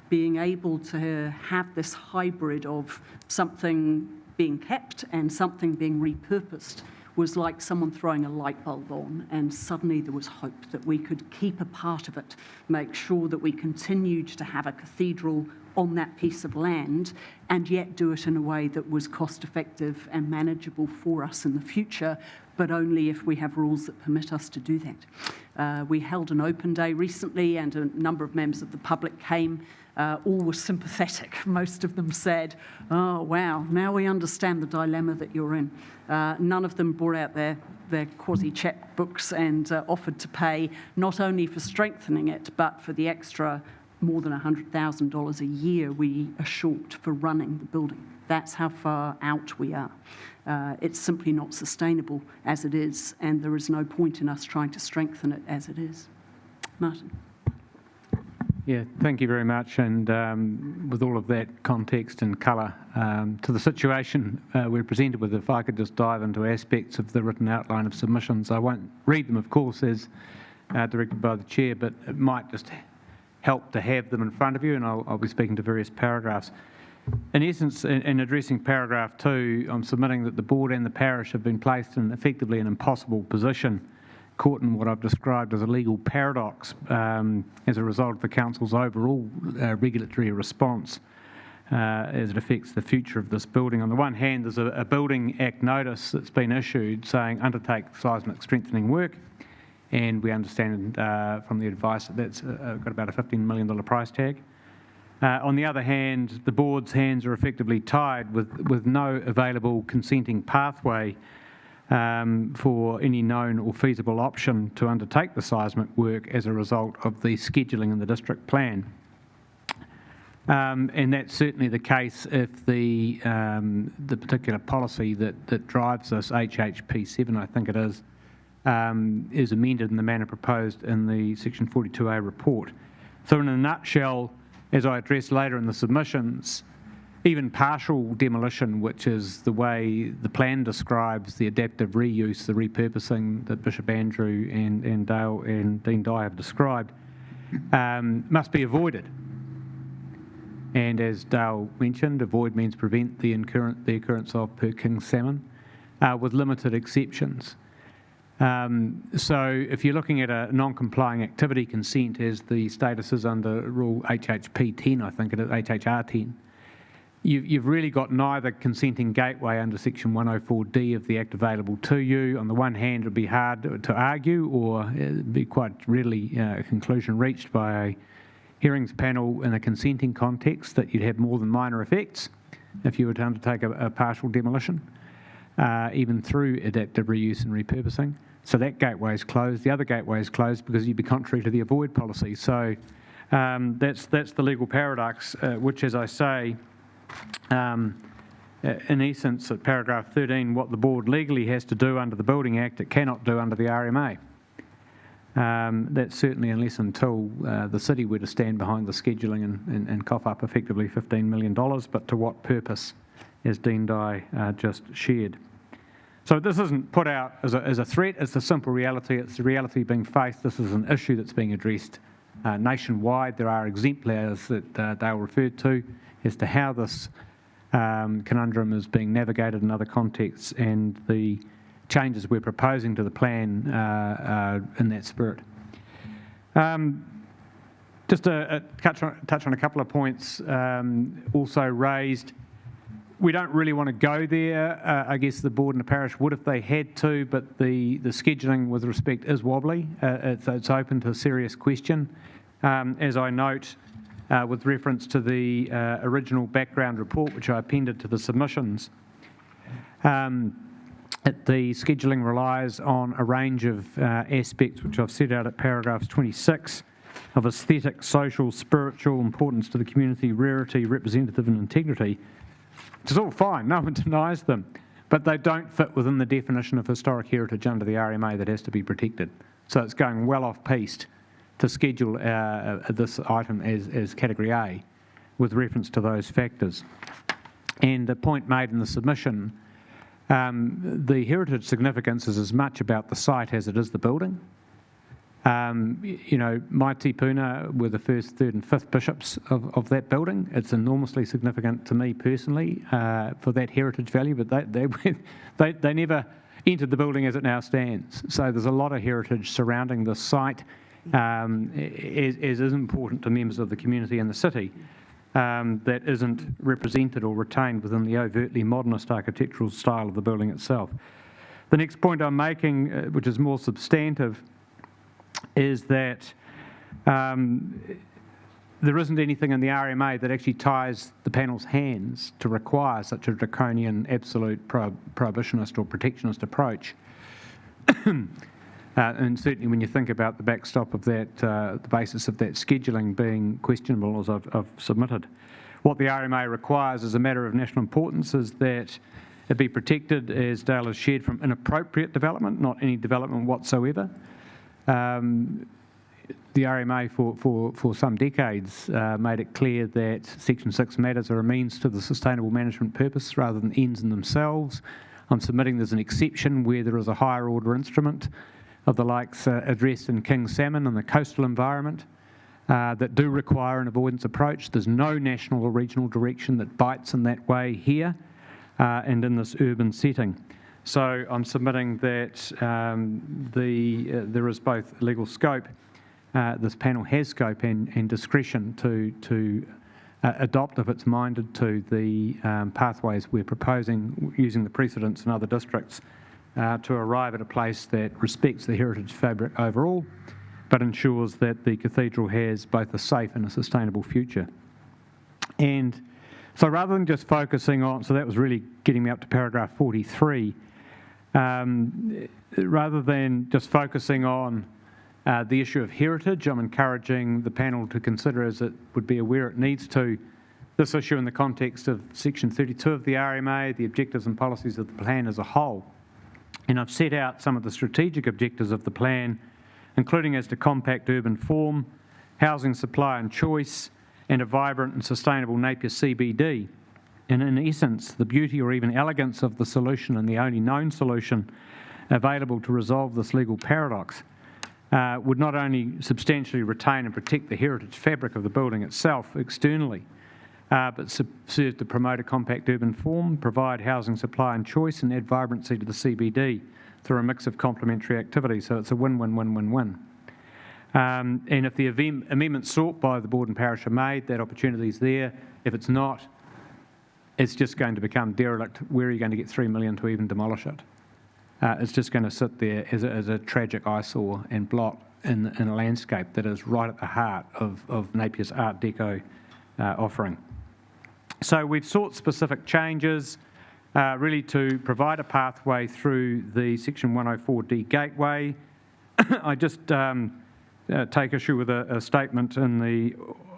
Being able to have this hybrid of something being kept and something being repurposed was like someone throwing a light bulb on, and suddenly there was hope that we could keep a part of it, make sure that we continued to have a cathedral on that piece of land, and yet do it in a way that was cost effective and manageable for us in the future, but only if we have rules that permit us to do that. We held an open day recently, and a number of members of the public came. All were sympathetic. Most of them said, "Oh, wow, now we understand the dilemma that you're in." None of them brought out their quasi-checkbooks and offered to pay not only for strengthening it, but for the extra more than $100,000 a year we are short for running the building. That's how far out we are. It's simply not sustainable as it is, and there is no point in us trying to strengthen it as it is. Martin. Yeah, thank you very much. And with all of that context and colour to the situation we're presented with, if I could just dive into aspects of the written outline of submissions. I won't read them, of course, as directed by the Chair, but it might just help to have them in front of you, and I'll be speaking to various paragraphs. In essence, in addressing paragraph 2, I'm submitting that the board and the parish have been placed in effectively an impossible position, caught in what I've described as a legal paradox as a result of the council's overall regulatory response as it affects the future of this building. On the one hand, there's a Building Act notice that's been issued saying undertake seismic strengthening work, and we understand from the advice that that's got about a $15 million price tag. On the other hand, the board's hands are effectively tied with no available consenting pathway for any known or feasible option to undertake the seismic work as a result of the scheduling in the district plan. And that's certainly the case if the particular policy that drives this, HHP 7, I think it is amended in the manner proposed in the Section 42A report. So in a nutshell, as I address later in the submissions, even partial demolition, which is the way the plan describes the adaptive reuse, the repurposing that Bishop Andrew and Dale and Dean Dye have described, must be avoided. And as Dale mentioned, avoid means prevent the occurrence of per king salmon, with limited exceptions. So if you're looking at a non-complying activity consent as the status is under Rule HHP 10, I think it is, HHR 10, you've really got neither consenting gateway under Section 104D of the Act available to you. On the one hand, it would be hard to argue, or it'd be quite readily a conclusion reached by a hearings panel in a consenting context that you'd have more than minor effects if you were to undertake a partial demolition, even through adaptive reuse and repurposing. So that gateway is closed. The other gateway is closed because you'd be contrary to the avoid policy. So that's the legal paradox, which, as I say, in essence, at paragraph 13, what the board legally has to do under the Building Act, it cannot do under the RMA. That's certainly unless until the city were to stand behind the scheduling and cough up effectively $15 million, but to what purpose, as Dean Dye just shared. So this isn't put out as a threat, it's the simple reality, it's the reality being faced. This is an issue that's being addressed nationwide. There are exemplars that Dale referred to as to how this conundrum is being navigated in other contexts, and the changes we're proposing to the plan are in that spirit. Just to touch on a couple of points also raised. We don't really want to go there. I guess the board and the parish would if they had to, but the scheduling with respect is wobbly. It's open to a serious question. As I note, with reference to the original background report, which I appended to the submissions, The scheduling relies on a range of aspects which I've set out at paragraphs 26 of aesthetic, social, spiritual importance to the community, rarity, representative and integrity. It's all fine, no one denies them, but they don't fit within the definition of historic heritage under the RMA that has to be protected. So it's going well off-piste to schedule this item as category A with reference to those factors. And the point made in the submission, the heritage significance is as much about the site as it is the building. You know, Mai Te Puna were the first, third and fifth bishops of that building. It's enormously significant to me personally for that heritage value, but they never entered the building as it now stands. So there's a lot of heritage surrounding the site, as is important to members of the community and the city. That isn't represented or retained within the overtly modernist architectural style of the building itself. The next point I'm making, which is more substantive, is that there isn't anything in the RMA that actually ties the panel's hands to require such a draconian, absolute prohibitionist or protectionist approach. And certainly when you think about the backstop of that, the basis of that scheduling being questionable, as I've submitted. What the RMA requires as a matter of national importance is that it be protected, as Dale has shared, from inappropriate development, not any development whatsoever. The RMA for some decades made it clear that Section 6 matters are a means to the sustainable management purpose rather than ends in themselves. I'm submitting there's an exception where there is a higher order instrument of the likes addressed in King Salmon and the coastal environment that do require an avoidance approach. There's no national or regional direction that bites in that way here and in this urban setting. So I'm submitting that there is both legal scope, this panel has scope and discretion to adopt, if it's minded to, the pathways we're proposing using the precedents in other districts to arrive at a place that respects the heritage fabric overall, but ensures that the cathedral has both a safe and a sustainable future. And so rather than just focusing on, so that was really getting me up to paragraph 43, rather than just focusing on the issue of heritage, I'm encouraging the panel to consider, as it would be aware it needs to, this issue in the context of Section 32 of the RMA, the objectives and policies of the plan as a whole. And I've set out some of the strategic objectives of the plan, including as to compact urban form, housing supply and choice, and a vibrant and sustainable Napier CBD. And in essence, the beauty or even elegance of the solution and the only known solution available to resolve this legal paradox would not only substantially retain and protect the heritage fabric of the building itself externally, but serve to promote a compact urban form, provide housing supply and choice, and add vibrancy to the CBD through a mix of complementary activities. So it's a win-win-win-win-win. And if the amendments sought by the board and parish are made, that opportunity is there. If it's not, it's just going to become derelict. Where are you going to get $3 million to even demolish it? It's just going to sit there as a tragic eyesore and blot in a landscape that is right at the heart of Napier's Art Deco offering. So we've sought specific changes really to provide a pathway through the Section 104D gateway. I just take issue with a statement in the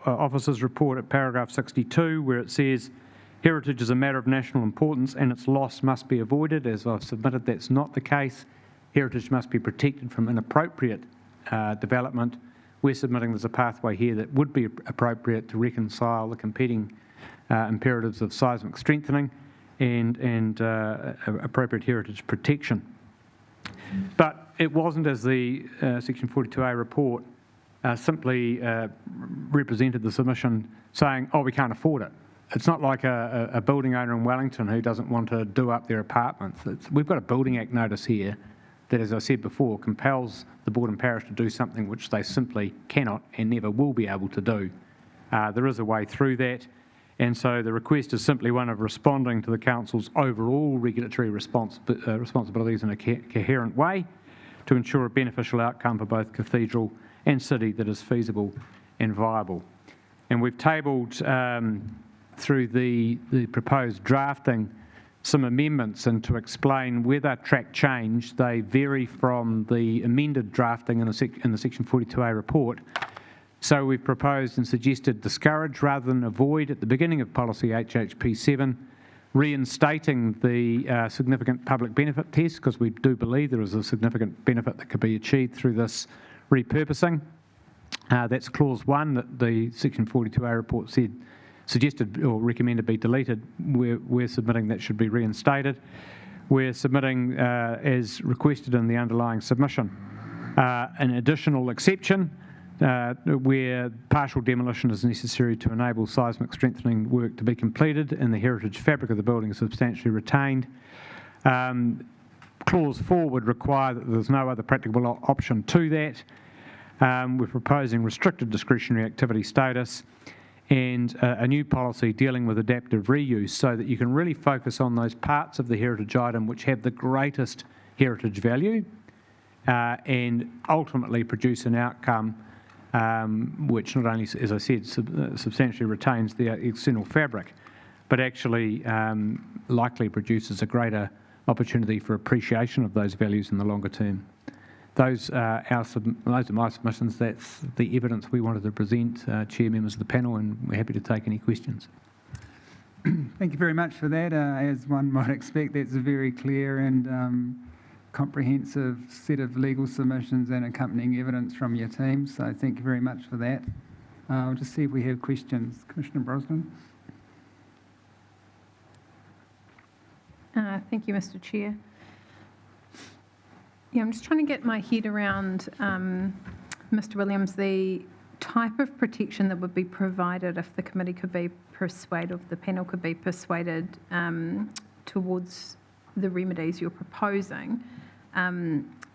officer's report at paragraph 62 where it says, heritage is a matter of national importance and its loss must be avoided. As I've submitted, that's not the case. Heritage must be protected from inappropriate development. We're submitting there's a pathway here that would be appropriate to reconcile the competing imperatives of seismic strengthening and appropriate heritage protection. But it wasn't, as the Section 42A report simply represented the submission saying, oh, we can't afford it. It's not like a building owner in Wellington who doesn't want to do up their apartments. We've got a Building Act notice here that, as I said before, compels the board and parish to do something which they simply cannot and never will be able to do. There is a way through that, and so the request is simply one of responding to the council's overall regulatory responsibilities in a coherent way to ensure a beneficial outcome for both cathedral and city that is feasible and viable. And we've tabled through the proposed drafting some amendments and to explain whether track change, they vary from the amended drafting in the Section 42A report. So we've proposed and suggested discourage rather than avoid at the beginning of policy HHP7, reinstating the significant public benefit test, because we do believe there is a significant benefit that could be achieved through this repurposing. That's clause 1 that the Section 42A report suggested or recommended be deleted. We're submitting that should be reinstated. We're submitting, as requested in the underlying submission, an additional exception where partial demolition is necessary to enable seismic strengthening work to be completed and the heritage fabric of the building is substantially retained. Clause 4 would require that there's no other practicable option to that. We're proposing restricted discretionary activity status and a new policy dealing with adaptive reuse so that you can really focus on those parts of the heritage item which have the greatest heritage value and ultimately produce an outcome which not only, as I said, substantially retains the external fabric, but actually likely produces a greater opportunity for appreciation of those values in the longer term. Those are my submissions. That's the evidence we wanted to present, Chair, members of the panel, and we're happy to take any questions. Thank you very much for that. As one might expect, that's a very clear and comprehensive set of legal submissions and accompanying evidence from your team. So thank you very much for that. I'll just see if we have questions. Commissioner Brosnan. Thank you, Mr. Chair. Yeah, I'm just trying to get my head around, Mr. Williams, the type of protection that would be provided if the committee could be persuaded, the panel could be persuaded towards the remedies you're proposing.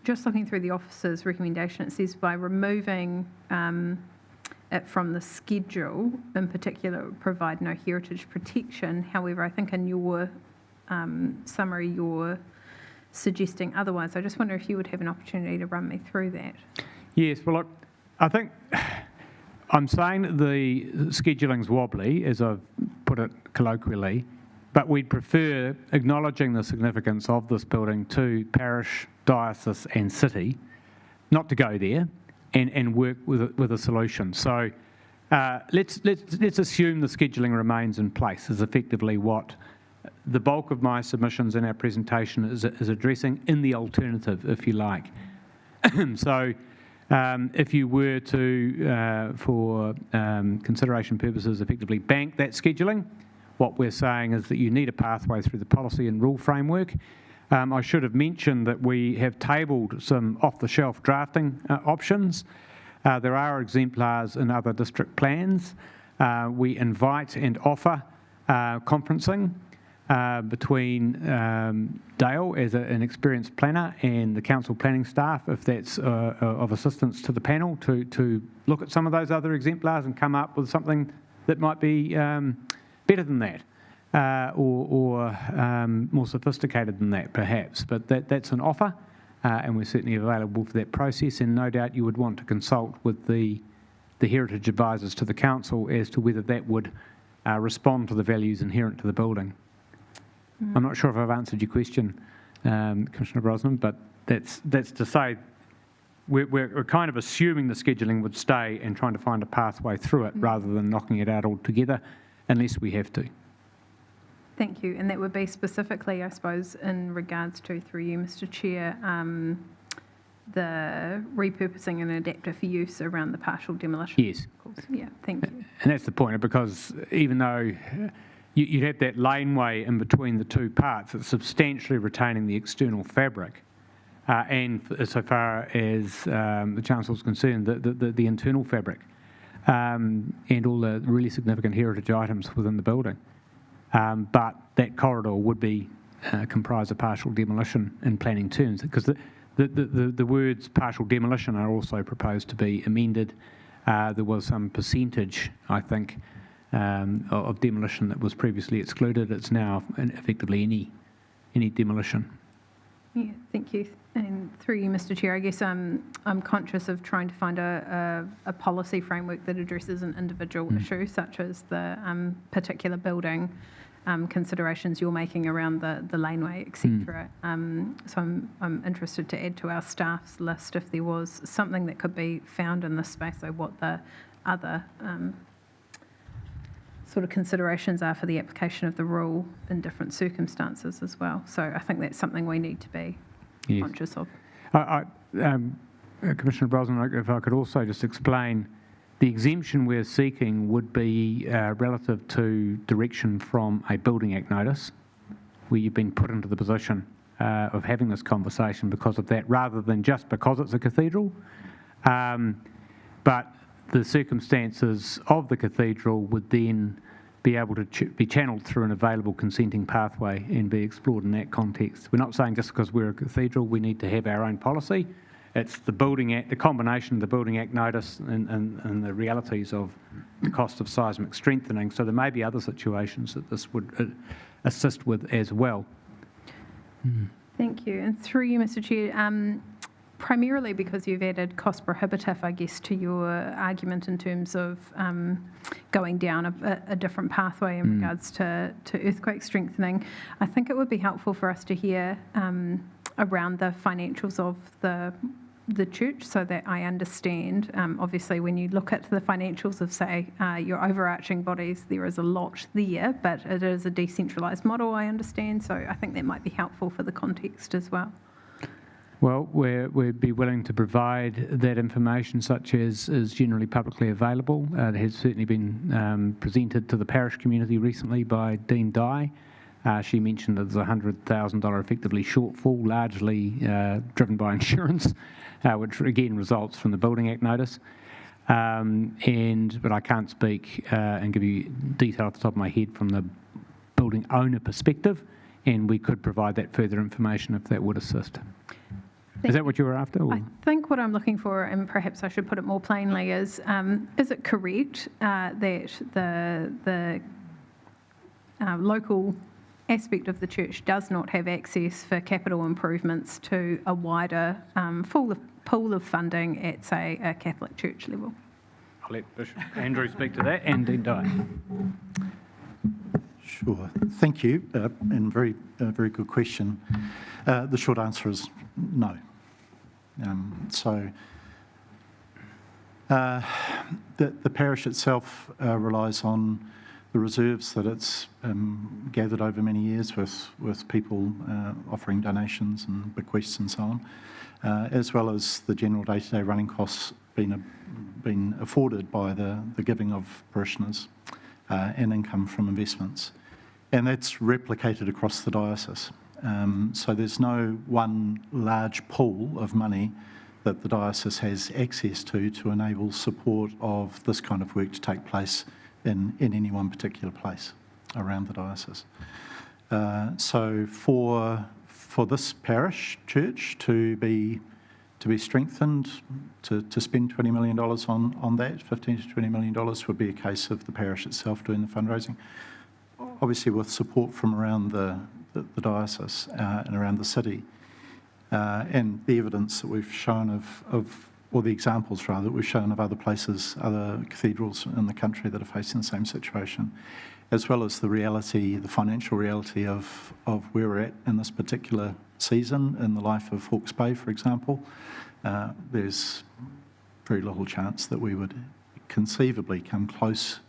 Just looking through the officer's recommendation, it says by removing it from the schedule, in particular, it would provide no heritage protection. However, I think in your summary, you're suggesting otherwise. I just wonder if you would have an opportunity to run me through that. Yes, well, look, I think I'm saying that the scheduling's wobbly, as I've put it colloquially, but we'd prefer acknowledging the significance of this building to parish, diocese and city, not to go there and work with a solution. So let's assume the scheduling remains in place is effectively what the bulk of my submissions in our presentation is addressing in the alternative, if you like. So if you were to, for consideration purposes, effectively bank that scheduling, what we're saying is that you need a pathway through the policy and rule framework. I should have mentioned that we have tabled some off-the-shelf drafting options. There are exemplars in other district plans. We invite and offer conferencing between Dale as an experienced planner and the council planning staff, if that's of assistance to the panel, to look at some of those other exemplars and come up with something that might be better than that or more sophisticated than that, perhaps. But that's an offer, and we're certainly available for that process, and no doubt you would want to consult with the heritage advisors to the council as to whether that would respond to the values inherent to the building. I'm not sure if I've answered your question, Commissioner Brosnan, but that's to say we're kind of assuming the scheduling would stay and trying to find a pathway through it rather than knocking it out altogether, unless we have to. Thank you. And that would be specifically, I suppose, in regards to, through you, Mr. Chair, the repurposing and adaptive use around the partial demolition. Yes. Of course. Yeah, thank you. And that's the point, because even though you'd have that laneway in between the two parts, it's substantially retaining the external fabric. And so far as the Chancellor's concerned, the internal fabric and all the really significant heritage items within the building. But that corridor would be comprise of partial demolition in planning terms, because the words partial demolition are also proposed to be amended. There was some percentage, I think, of demolition that was previously excluded. It's now effectively any demolition. Yeah, thank you. And through you, Mr. Chair, I guess I'm conscious of trying to find a policy framework that addresses an individual issue, such as the particular building, considerations you're making around the laneway, etc. So I'm interested to add to our staff's list if there was something that could be found in this space, so what the other sort of considerations are for the application of the rule in different circumstances as well. So I think that's something we need to be conscious of. Commissioner Brosnan, if I could also just explain, the exemption we're seeking would be relative to direction from a Building Act notice, where you've been put into the position of having this conversation because of that, rather than just because it's a cathedral. But the circumstances of the cathedral would then be able to be channeled through an available consenting pathway and be explored in that context. We're not saying just because we're a cathedral we need to have our own policy. It's the Building Act, the combination of the Building Act notice and the realities of the cost of seismic strengthening. So there may be other situations that this would assist with as well. Thank you. And through you, Mr. Chair, primarily because you've added cost prohibitive, I guess, to your argument in terms of going down a different pathway in regards to earthquake strengthening, I think it would be helpful for us to hear around the financials of the church so that I understand. Obviously, when you look at the financials of, say, your overarching bodies, there is a lot there, but it is a decentralised model, I understand, so I think that might be helpful for the context as well. Well, we'd be willing to provide that information, such as is generally publicly available. It has certainly been presented to the parish community recently by Dean Dye. She mentioned that there's a $100,000 effectively shortfall, largely driven by insurance, which again results from the Building Act notice. But I can't speak and give you detail off the top of my head from the building owner perspective, and we could provide that further information if that would assist. Is that what you were after? Or? I think what I'm looking for, and perhaps I should put it more plainly, is it correct that the local aspect of the church does not have access for capital improvements to a wider pool of funding at, say, a Catholic church level? I'll let Bishop Andrew speak to that, and Dean Dye. Sure. Thank you, and very good question. The short answer is no. The parish itself relies on the reserves that it's gathered over many years with people offering donations and bequests and so on, as well as the general day-to-day running costs being afforded by the giving of parishioners and income from investments. And that's replicated across the diocese. So there's no one large pool of money that the diocese has access to enable support of this kind of work to take place in any one particular place around the diocese. So for this parish church to be strengthened, to spend $20 million on that, $15 to $20 million would be a case of the parish itself doing the fundraising, obviously with support from around the diocese and around the city. And the evidence that we've shown or the examples rather, that we've shown of other places, other cathedrals in the country that are facing the same situation, as well as the reality, the financial reality of where we're at in this particular season in the life of Hawke's Bay, for example. There's very little chance that we would conceivably come close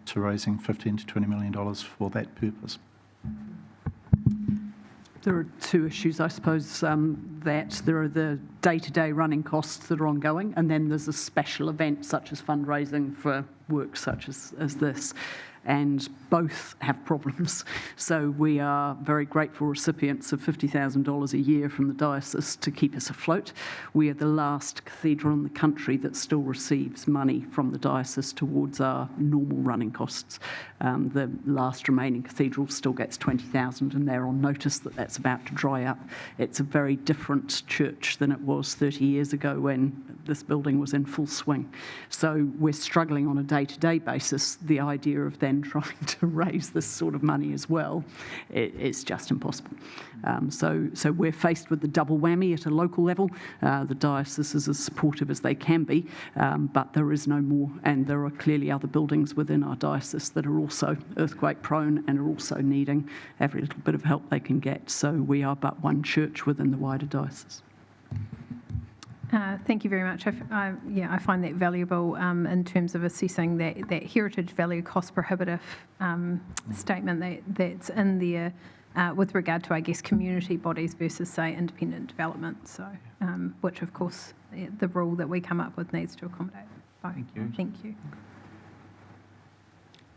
to raising $15 to $20 million for that purpose. There are two issues, I suppose, that there are the day-to-day running costs that are ongoing, and then there's a special event such as fundraising for work such as this. And both have problems. So we are very grateful recipients of $50,000 a year from the diocese to keep us afloat. We are the last cathedral in the country that still receives money from the diocese towards our normal running costs. The last remaining cathedral still gets $20,000, and they're on notice that that's about to dry up. It's a very different church than it was 30 years ago when this building was in full swing. So we're struggling on a day-to-day basis. The idea of then and trying to raise this sort of money as well, it's just impossible. So we're faced with the double whammy at a local level. The diocese is as supportive as they can be, but there is no more, and there are clearly other buildings within our diocese that are also earthquake prone and are also needing every little bit of help they can get. So we are but one church within the wider diocese. Thank you very much. I find that valuable in terms of assessing that heritage value cost prohibitive statement that's in there with regard to, I guess, community bodies versus, say, independent development. So, which, of course, the rule that we come up with needs to accommodate both. Thank you. Thank you.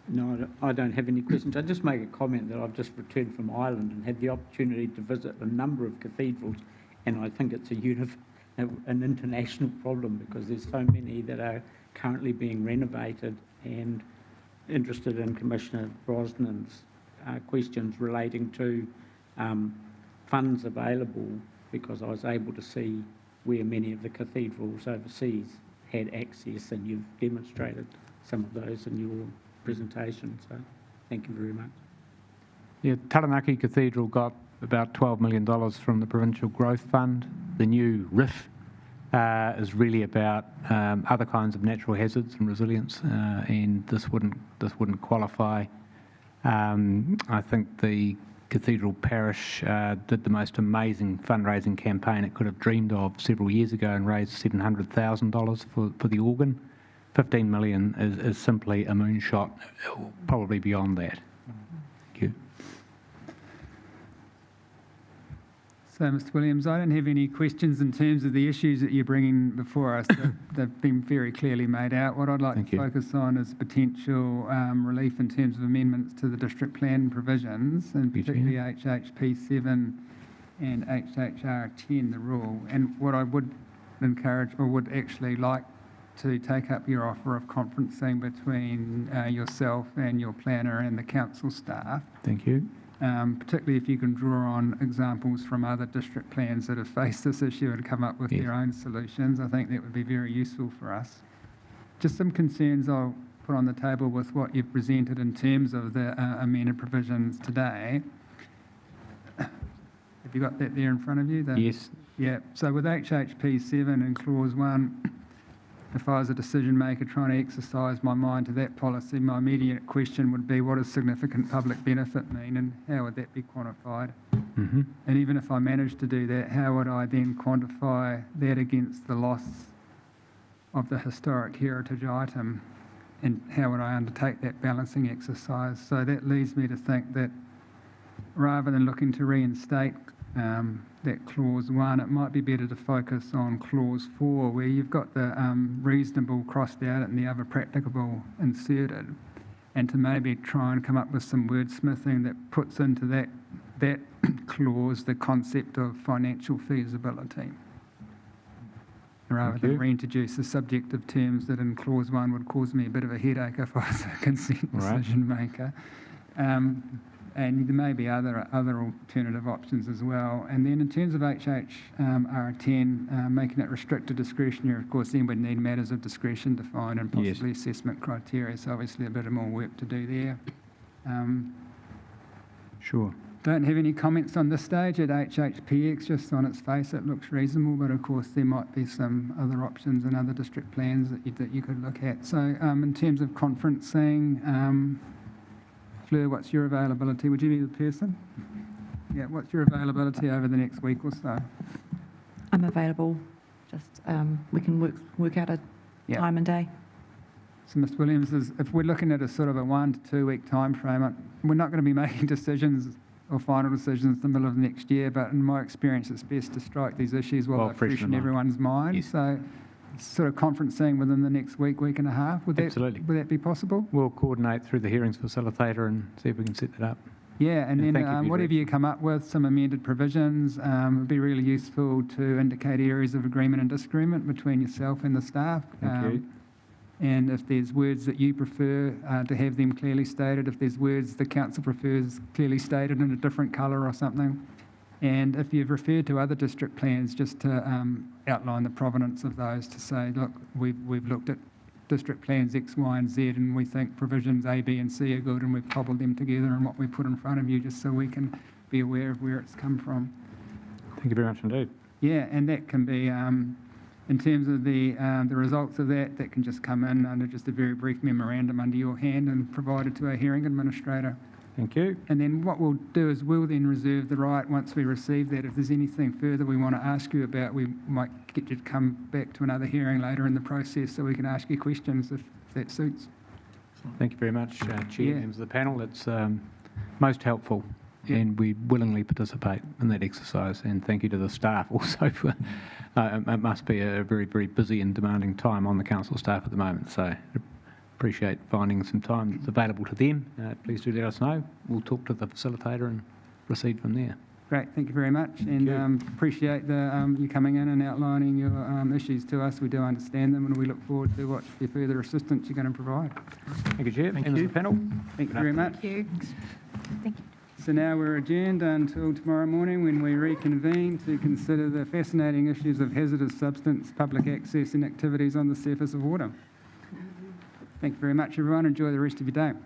No, I don't have any questions. I just make a comment that I've just returned from Ireland and had the opportunity to visit a number of cathedrals, and I think it's an international problem because there's so many that are currently being renovated, and interested in Commissioner Brosnan's questions relating to funds available, because I was able to see where many of the cathedrals overseas had access, and you've demonstrated some of those in your presentation, so thank you very much. Yeah, Taranaki Cathedral got about $12 million from the Provincial Growth Fund. The new RIF is really about other kinds of natural hazards and resilience, and this wouldn't qualify. I think the Cathedral Parish did the most amazing fundraising campaign it could have dreamed of several years ago and raised $700,000 for the organ. 15 million is simply a moonshot, probably beyond that. Thank you. So, Mr. Williams, I don't have any questions in terms of the issues that you're bringing before us. They've been very clearly made out. What I'd like to focus on is potential relief in terms of amendments to the district plan provisions, and particularly HHP 7 and HHR 10, the rule. And what I would encourage, or would actually like to take up your offer of conferencing between yourself and your planner and the council staff. Thank you. Particularly if you can draw on examples from other district plans that have faced this issue and come up with their own solutions. I think that would be very useful for us. Just some concerns I'll put on the table with what you've presented in terms of the amended provisions today. Have you got that there in front of you? Yes. Yeah. So with HHP 7 and Clause 1, if I was a decision maker trying to exercise my mind to that policy, my immediate question would be, what does significant public benefit mean, and how would that be quantified? Mm-hmm. And even if I managed to do that, how would I then quantify that against the loss of the historic heritage item, and how would I undertake that balancing exercise? So that leads me to think that rather than looking to reinstate that Clause 1, it might be better to focus on Clause 4, where you've got the reasonable crossed out and the other practicable inserted, and to maybe try and come up with some wordsmithing that puts into that clause the concept of financial feasibility, rather than reintroduce the subjective terms that in Clause 1 would cause me a bit of a headache if I was a consent decision maker. And there may be other alternative options as well. And then in terms of HHR10, making it restricted discretionary, of course, then we'd need matters of discretion defined and possibly assessment criteria. So obviously a bit of more work to do there. Sure. Don't have any comments on this stage at HHPX. Just on its face, it looks reasonable, but of course there might be some other options and other district plans that you could look at. So in terms of conferencing, Fleur, what's your availability? Would you be the person? Yeah, what's your availability over the next week or so? I'm available. Just we can work out a time and day. So, Mr. Williams, if we're looking at a sort of a 1 to 2 week time frame, we're not going to be making decisions or final decisions in the middle of next year, but in my experience, it's best to strike these issues while they're fresh in everyone's mind. Yes. So, sort of conferencing within the next week and a half, would that be possible? We'll coordinate through the hearings facilitator and see if we can set that up. Yeah, and then whatever you come up with, some amended provisions, would be really useful to indicate areas of agreement and disagreement between yourself and the staff. Thank you. And if there's words that you prefer to have them clearly stated, if there's words the council prefers clearly stated in a different colour or something. And if you've referred to other district plans, just to outline the provenance of those, to say, look, we've looked at district plans X, Y, and Z, and we think provisions A, B, and C are good, and we've cobbled them together in what we put in front of you, just so we can be aware of where it's come from. Thank you very much indeed. Yeah, and that can be, in terms of the results of that, that can just come in under just a very brief memorandum under your hand and provided to our hearing administrator. Thank you. And then what we'll do is we'll then reserve the right, once we receive that, if there's anything further we want to ask you about, we might get you to come back to another hearing later in the process so we can ask you questions if that suits. Thank you very much, Chair, Yeah. members of the panel. It's most helpful, and we willingly participate in that exercise. And thank you to the staff also for, it must be a very, very busy and demanding time on the council staff at the moment. So appreciate finding some time that's available to them. Please do let us know. We'll talk to the facilitator and proceed from there. Great, thank you very much, and appreciate you coming in and outlining your issues to us. We do understand them, and we look forward to what the further assistance you're going to provide. Thank you, Chair. Thank Members you. of the panel. Thank you very much. Thank you. Thank you. So now we're adjourned until tomorrow morning when we reconvene to consider the fascinating issues of hazardous substance, public access and activities on the surface of water. Thank you very much, everyone. Enjoy the rest of your day.